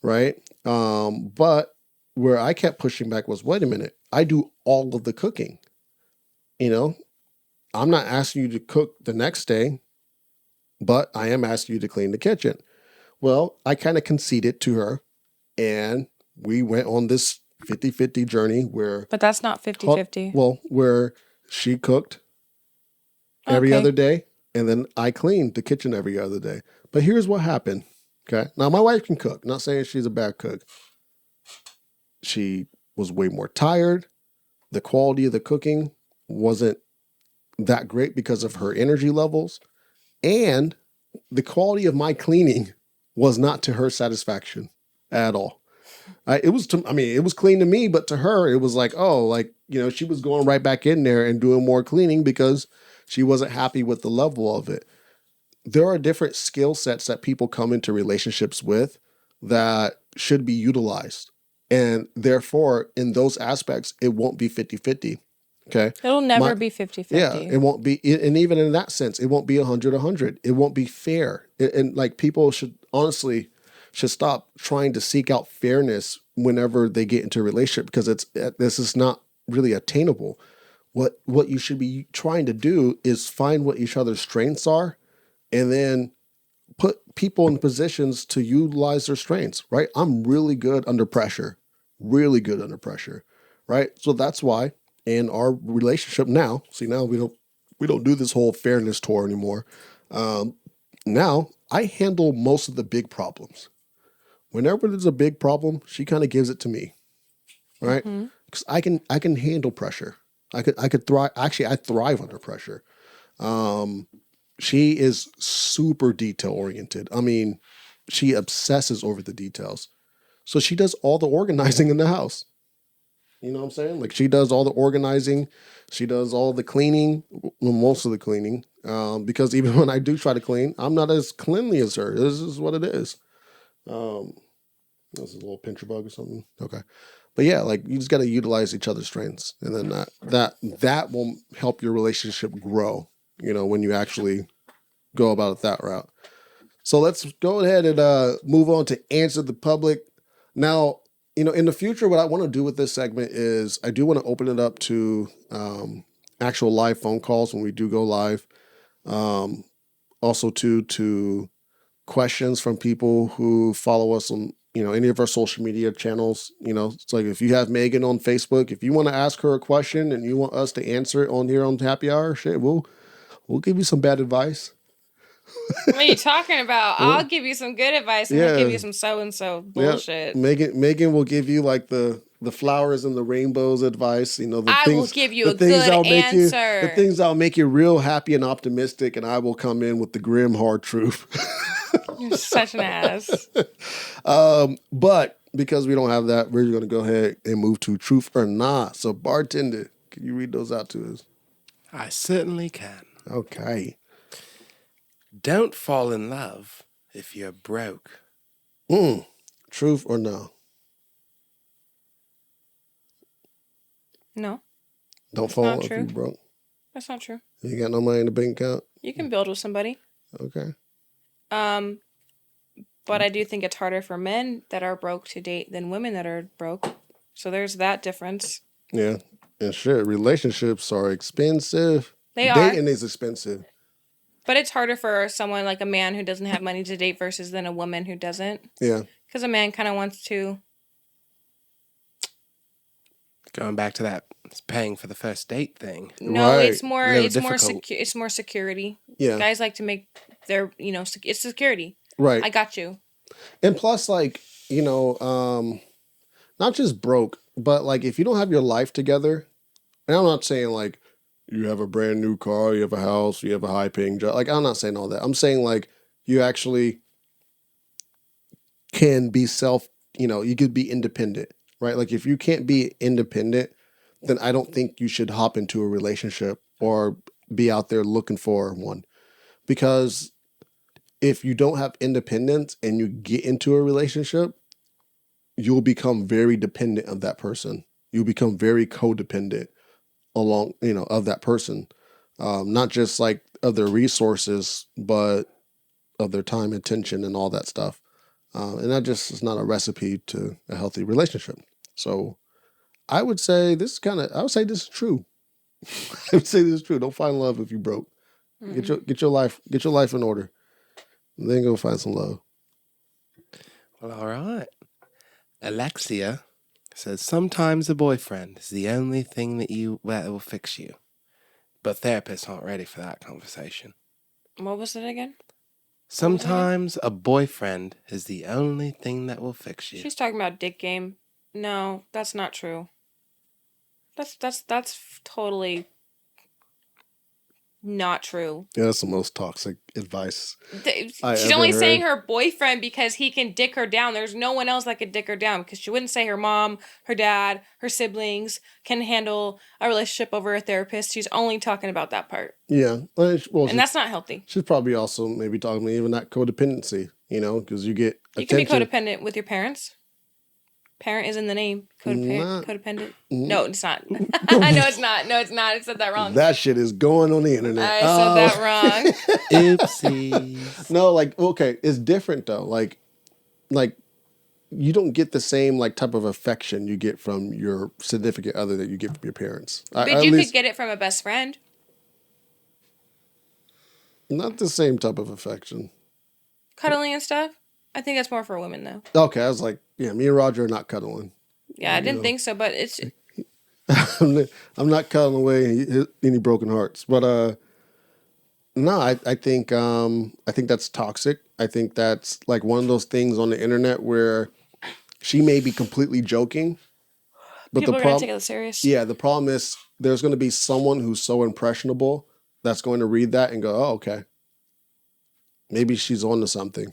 right? But where I kept pushing back was, wait a minute, I do all of the cooking. You know, I'm not asking you to cook the next day, but I am asking you to clean the kitchen. Well, I kind of conceded to her, and we went on this 50-50 journey where But that's not 50-50. where she cooked every Okay. other day, and then I cleaned the kitchen every other day. But here's what happened. Okay. Now my wife can cook. Not saying she's a bad cook. She was way more tired. The quality of the cooking wasn't that great because of her energy levels. And the quality of my cleaning was not to her satisfaction at all. It was it was clean to me, but to her, it was like, oh, like, she was going right back in there and doing more cleaning because she wasn't happy with the level of it. There are different skill sets that people come into relationships with that should be utilized. And therefore, in those aspects, it won't be 50-50. Okay. It'll never My, be yeah, 50-50. it won't be, and even in that sense, it won't be 100-100. It won't be fair. And like people should stop trying to seek out fairness whenever they get into a relationship because this is not really attainable. What you should be trying to do is find what each other's strengths are, and then put people in positions to utilize their strengths. Right? I'm really good under pressure, right? So that's why in our relationship now, see, now we don't do this whole fairness tour anymore. Now I handle most of the big problems. Whenever there's a big problem, she kind of gives it to me, right? Because I can handle pressure. I could thrive. Actually, I thrive under pressure. She is super detail oriented. I mean, she obsesses over the details. So she does all the organizing in the house. You know what I'm saying? Like she does all the organizing, she does all the cleaning, well, most of the cleaning. Because even when I do try to clean, I'm not as cleanly as her. This is what it is. Um, this is a little pincher bug or something. Okay, but yeah, like you just got to utilize each other's strengths, and then that will help your relationship grow. When you actually go about it that route. So let's go ahead and move on to answer the public. Now, in the future, what I want to do with this segment is I do want to open it up to actual live phone calls when we do go live. Also, to questions from people who follow us on any of our social media channels. It's like if you have Megan on Facebook, if you want to ask her a question and you want us to answer it on here on Happy Hour, shit, we'll give you some bad advice. What are you talking about? I'll give you some good advice and I'll give Yeah. you some so-and-so Yeah, bullshit. Megan will give you like the flowers and the rainbows advice. The I will things, give you the a things good that'll make you, the answer. things that'll make you real happy and optimistic, and I will come in with the grim hard truth. You're such an ass. But because we don't have that, we're going to go ahead and move to truth or not. So, bartender, can you read those out to us? I certainly can. Okay. Don't fall in love if you're broke. Truth or no? No, Don't that's fall in not love if you true. broke. That's not true. You got no money in the bank account. You can build with somebody. Okay. But I do think it's harder for men that are broke to date than women that are broke. So there's that difference. Yeah. And shit, relationships are expensive. They are. Dating is expensive. But it's harder for someone like a man who doesn't have money to date versus than a woman who doesn't. Yeah. Because a man kind of wants to. Going back to that paying for the first date thing. No, Right. it's more. Little It's more difficult. secure. It's more security. Yeah. Guys like to make their. It's security. Right. I got you. And plus, like, not just broke, but like if you don't have your life together, and I'm not saying like you have a brand new car, you have a house, you have a high paying job. Like, I'm not saying all that. I'm saying like you actually can be you could be independent, right? Like if you can't be independent, then I don't think you should hop into a relationship or be out there looking for one. Because if you don't have independence and you get into a relationship, you'll become very dependent of that person. You'll become very codependent of that person. Not just like of their resources, but of their time, attention, and all that stuff. And that just is not a recipe to a healthy relationship. So I would say this is true. I would say this is true. Don't find love if you broke. Get your life in order. And then go find some love. Well, all right. Alexia says sometimes a boyfriend is the only thing that will fix you, but therapists aren't ready for that conversation. What was it again? Sometimes a boyfriend is the only thing that will fix you. She's talking about dick game. No, that's not true. That's totally not true. Yeah, that's the most toxic advice. She's only saying her boyfriend because he can dick her down. There's no one else that could dick her down because she wouldn't say her mom, her dad, her siblings can handle a relationship over a therapist. She's only talking about that part. Yeah. Well, and that's not healthy. She's probably also maybe talking about even that codependency, because you get attention. You can be codependent with your parents. Parent is in the name. Codependent. No, it's not. I know it's not. No, it's not. I said that wrong. That shit is going on the internet. I said that wrong. Oopsies. No, like, okay, it's different though. Like you don't get the same like type of affection you get from your significant other that you get from your parents. But you could get it from a best friend. Not the same type of affection. Cuddling and stuff? I think that's more for women though. Okay, I was like, yeah, me and Roger are not cuddling. Yeah, I didn't think so, but it's... I'm not cuddling away any broken hearts. But no, I think that's toxic. I think that's like one of those things on the internet where she may be completely joking, but people are going to take it serious. Yeah, the problem is there's going to be someone who's so impressionable that's going to read that and go, oh, okay. Maybe she's on to something.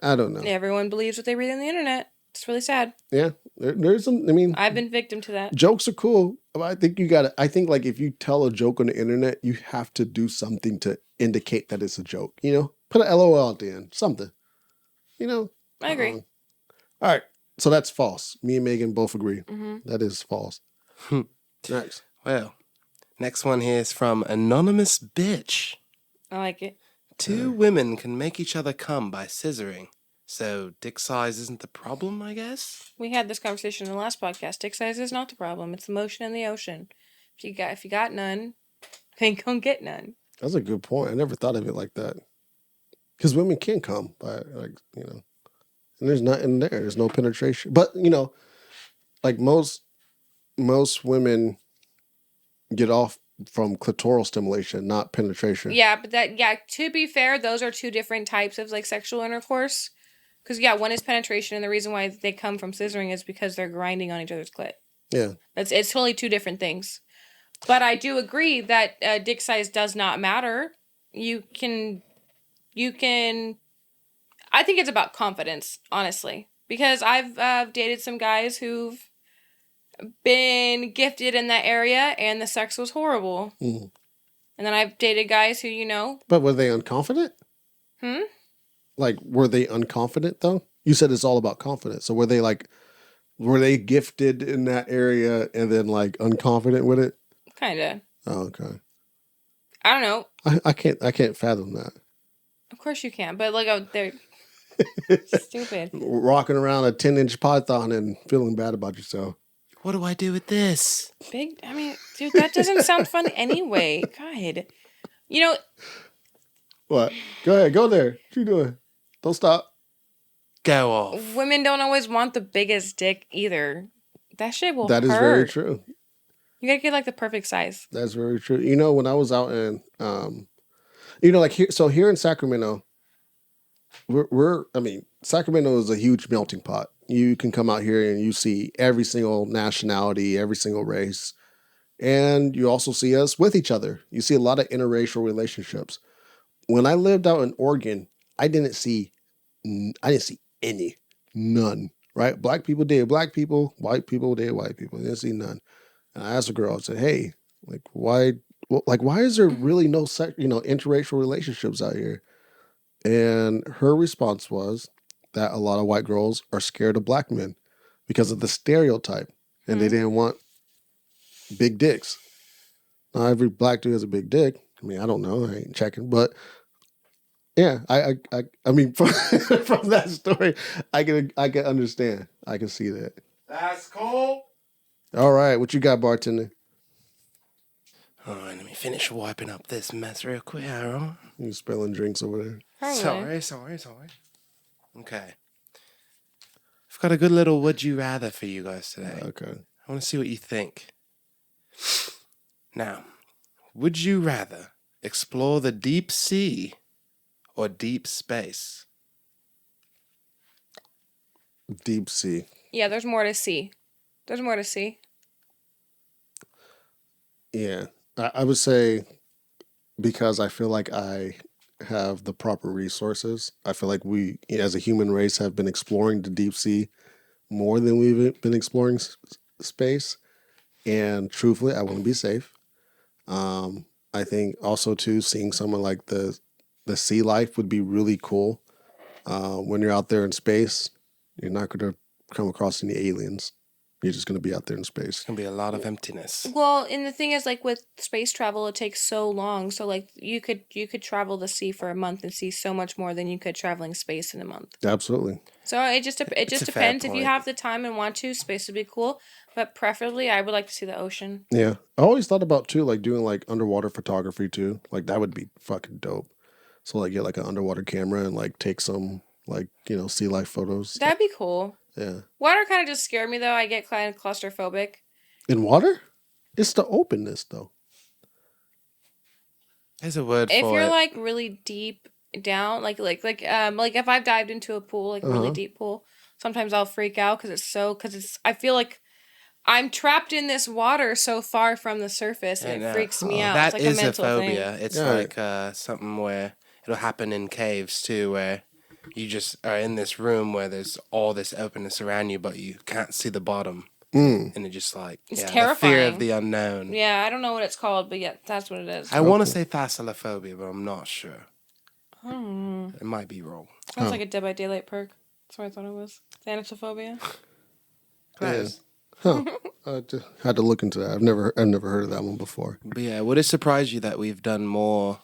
I don't know. Everyone believes what they read on the internet. It's really sad. Yeah, there's some. I mean, I've been victim to that. Jokes are cool. But I think I think like if you tell a joke on the internet, you have to do something to indicate that it's a joke. Put an LOL at the end, something. I agree. All right, so that's false. Me and Megan both agree. Mm-hmm. That is false. Next. Well, next one here is from Anonymous Bitch. I like it. 2 women can make each other come by scissoring. So dick size isn't the problem, I guess? We had this conversation in the last podcast. Dick size is not the problem. It's the motion in the ocean. If you got none, then don't get none. That's a good point. I never thought of it like that. Because women can come by and there's nothing there. There's no penetration. But like most women get off from clitoral stimulation, not penetration. Yeah, but to be fair, those are 2 different types of like sexual intercourse. Because one is penetration, and the reason why they come from scissoring is because they're grinding on each other's clit. Yeah. It's totally 2 different things. But I do agree that dick size does not matter. You can I think it's about confidence, honestly. Because I've dated some guys who've been gifted in that area and the sex was horrible. Mm-hmm. And then I've dated guys who, But were they unconfident? Like, were they unconfident though? You said it's all about confidence. So were they like Were they gifted in that area and then like unconfident with it? Kind of. Oh, okay. I don't know. I can't fathom that. Of course you can, but like, oh, they're stupid. Rocking around a 10-inch python and feeling bad about yourself. What do I do with this? Big. I mean, dude, that doesn't sound fun anyway. God. You know, What? Go ahead. Go there. What you doing? Don't stop. Go off. women don't always want the biggest dick either. That shit will That hurt. is very true. You gotta get like the perfect size. That's very true. You know, when I was out in, like here in Sacramento, I mean, Sacramento is a huge melting pot. You can come out here and you see every single nationality, every single race, and you also see us with each other. You see a lot of interracial relationships. When I lived out in Oregon, I didn't see any, none. Right? Black people did black people, white people did white people. I didn't see none. And I asked a girl, I said, "Hey, like why, why is there really no interracial relationships out here?" And her response was that a lot of white girls are scared of black men because of the stereotype, and they didn't want big dicks. Not every black dude has a big dick. I mean, I don't know. I ain't checking, but yeah, I mean, from that story, I can understand. I can see that. That's cool. All right, what you got, bartender? All right, let me finish wiping up this mess real quick, Aaron. You spilling drinks over there? Probably. Sorry. Okay. I've got a good little would you rather for you guys today. Okay. I want to see what you think. Now, would you rather explore the deep sea or deep space? Deep sea. Yeah, there's more to see. There's more to see. Yeah, I would say because I feel like I have the proper resources. I feel like we, as a human race, have been exploring the deep sea more than we've been exploring space. And truthfully, I want to be safe. I think also too, seeing someone like the sea life would be really cool. When you're out there in space, you're not going to come across any aliens. You're just going to be out there in space. It's going to be a lot of emptiness. Well, and the thing is, like with space travel, it takes so long. So like you could travel the sea for a month and see so much more than you could traveling space in a month. Absolutely. So it just a fair depends. If you point. have the time and want to, space would be cool. But preferably, I would like to see the ocean. Yeah. I always thought about too, like doing like underwater photography too. Like that would be fucking dope. So like get like an underwater camera and like take some like, sea life photos. That'd be cool. Yeah. Water kind of just scared me though. I get kind of claustrophobic. In water? It's the openness though. There's a word If for you're it. like really deep down, like if I've dived into a pool, like a really deep pool, sometimes I'll freak out because I feel like I'm trapped in this water so far from the surface and it freaks me out. That it's like is a mental phobia. thing. It's Yeah. like something where it'll happen in caves too, where you just are in this room where there's all this openness around you, but you can't see the bottom. And it just like It's the fear terrifying. of the unknown. Yeah, I don't know what it's called, but yeah, that's what it is. I want to say thalassophobia, but I'm not sure. Hmm. It might be wrong. Sounds like a Dead by Daylight perk. That's what I thought it was. Thanatophobia. Close. Huh. I just had to look into that. I've never heard of that one before. But yeah, would it surprise you that we've done more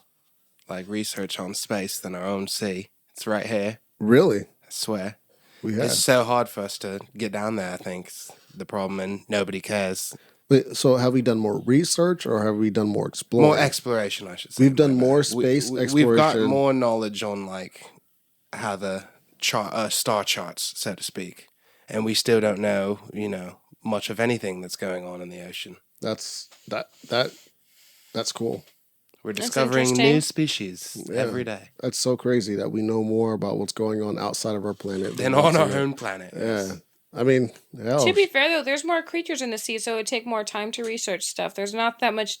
like research on space than our own sea? It's right here. Really? I swear. We have. It's so hard for us to get down there, I think, is the problem, and nobody cares. Wait, so have we done more research or have we done more exploring? More exploration, I should say. We've done My more bad. space We've got exploration. more knowledge on like how the star charts, so to speak, and we still don't know, much of anything that's going on in the ocean. That's cool. We're That's discovering interesting. new species Yeah. every day That's so crazy that we know more about what's going on outside of our planet than on our what's in it. own planet. Yeah. I mean, hell. To be fair though, there's more creatures in the sea, so it would take more time to research stuff. There's not that much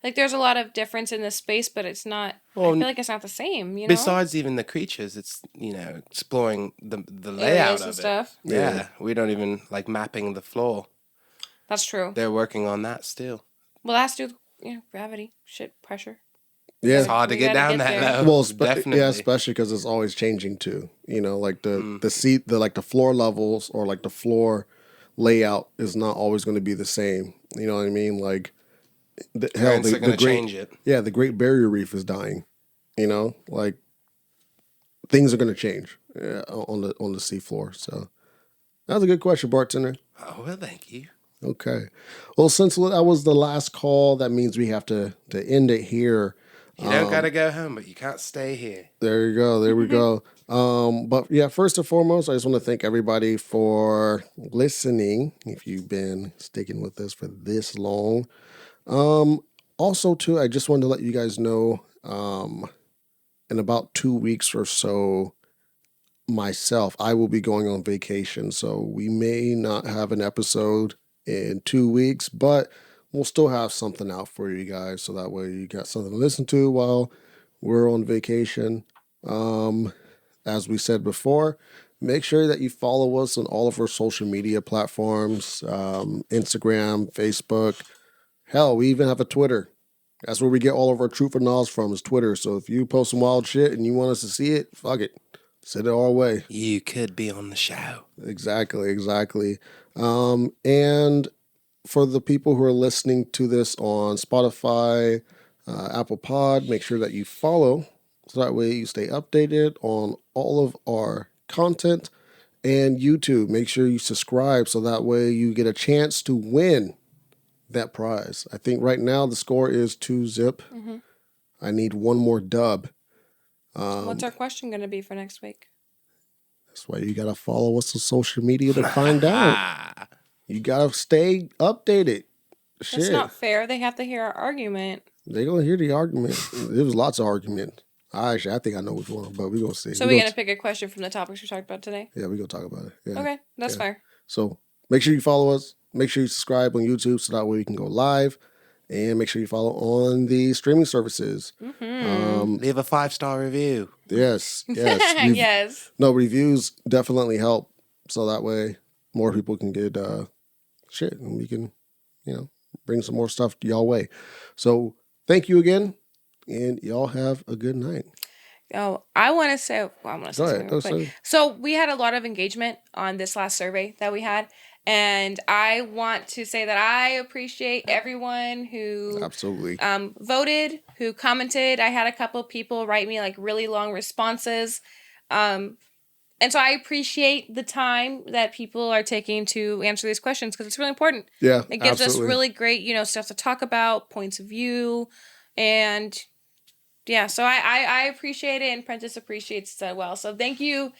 like there's a lot of difference in the space, but it's not. Well, I feel like it's not the same. Besides even the creatures, it's exploring the layout Areas of and it. stuff. Yeah, we don't even like mapping the floor. That's true. They're working on that still. Well, that's due to gravity, shit, pressure. Yeah. It's hard to We get gotta down get there there. though. Well, Definitely. yeah, especially because it's always changing too. Like the seat, the floor levels or like the floor, layout is not always going to be the same. You know what I mean? Like, Parents are going to change it. Yeah, the Great Barrier Reef is dying. You know, like things are going to change on the seafloor. So that was a good question, bartender. Oh, well, thank you. Okay. Well, since that was the last call, that means we have to end it here. You don't got to go home, but you can't stay here. There you go. There we go. But yeah, first and foremost, I just want to thank everybody for listening. If you've been sticking with us for this long. Also, too, I just wanted to let you guys know, in about 2 weeks or so, myself, I will be going on vacation. So we may not have an episode in 2 weeks, but we'll still have something out for you guys. So that way you got something to listen to while we're on vacation. As we said before, make sure that you follow us on all of our social media platforms, Instagram, Facebook. Hell, we even have a Twitter. That's where we get all of our truth and knowledge from, is Twitter. So if you post some wild shit and you want us to see it, fuck it. Send it our way. You could be on the show. Exactly. And for the people who are listening to this on Spotify, Apple Pod, make sure that you follow, so that way you stay updated on all of our content. And YouTube, make sure you subscribe, so that way you get a chance to win that prize. I think right now the score is 2-0. Mm-hmm. I need one more dub. What's our question going to be for next week? That's why you got to follow us on social media to find out. You got to stay updated. Shit. That's not fair. They have to hear our argument. They're going to hear the argument. There was lots of argument. I think I know which one, but we're going to see. So we're going to pick a question from the topics we talked about today? Yeah, we're going to talk about it. Yeah. Okay, that's fair. So make sure you follow us. Make sure you subscribe on YouTube, so that way you can go live. And make sure you follow on the streaming services. Mm-hmm. Leave a 5-star review. Yes. Yes. No, reviews definitely help. So that way more people can get shit, and we can, bring some more stuff y'all way. So thank you again, and y'all have a good night. Oh, I want to say, something real quick. Say. So we had a lot of engagement on this last survey that we had. And I want to say that I appreciate everyone who absolutely voted, who commented. I had a couple of people write me like really long responses. And so I appreciate the time that people are taking to answer these questions, because it's really important. Yeah, it gives us really great, stuff to talk about, points of view, and yeah. So I appreciate it, and Prentice appreciates it as well. So thank you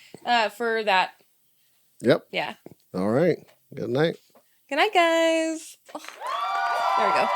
for that. Yep. Yeah. All right. Good night. Good night, guys. Oh, there we go.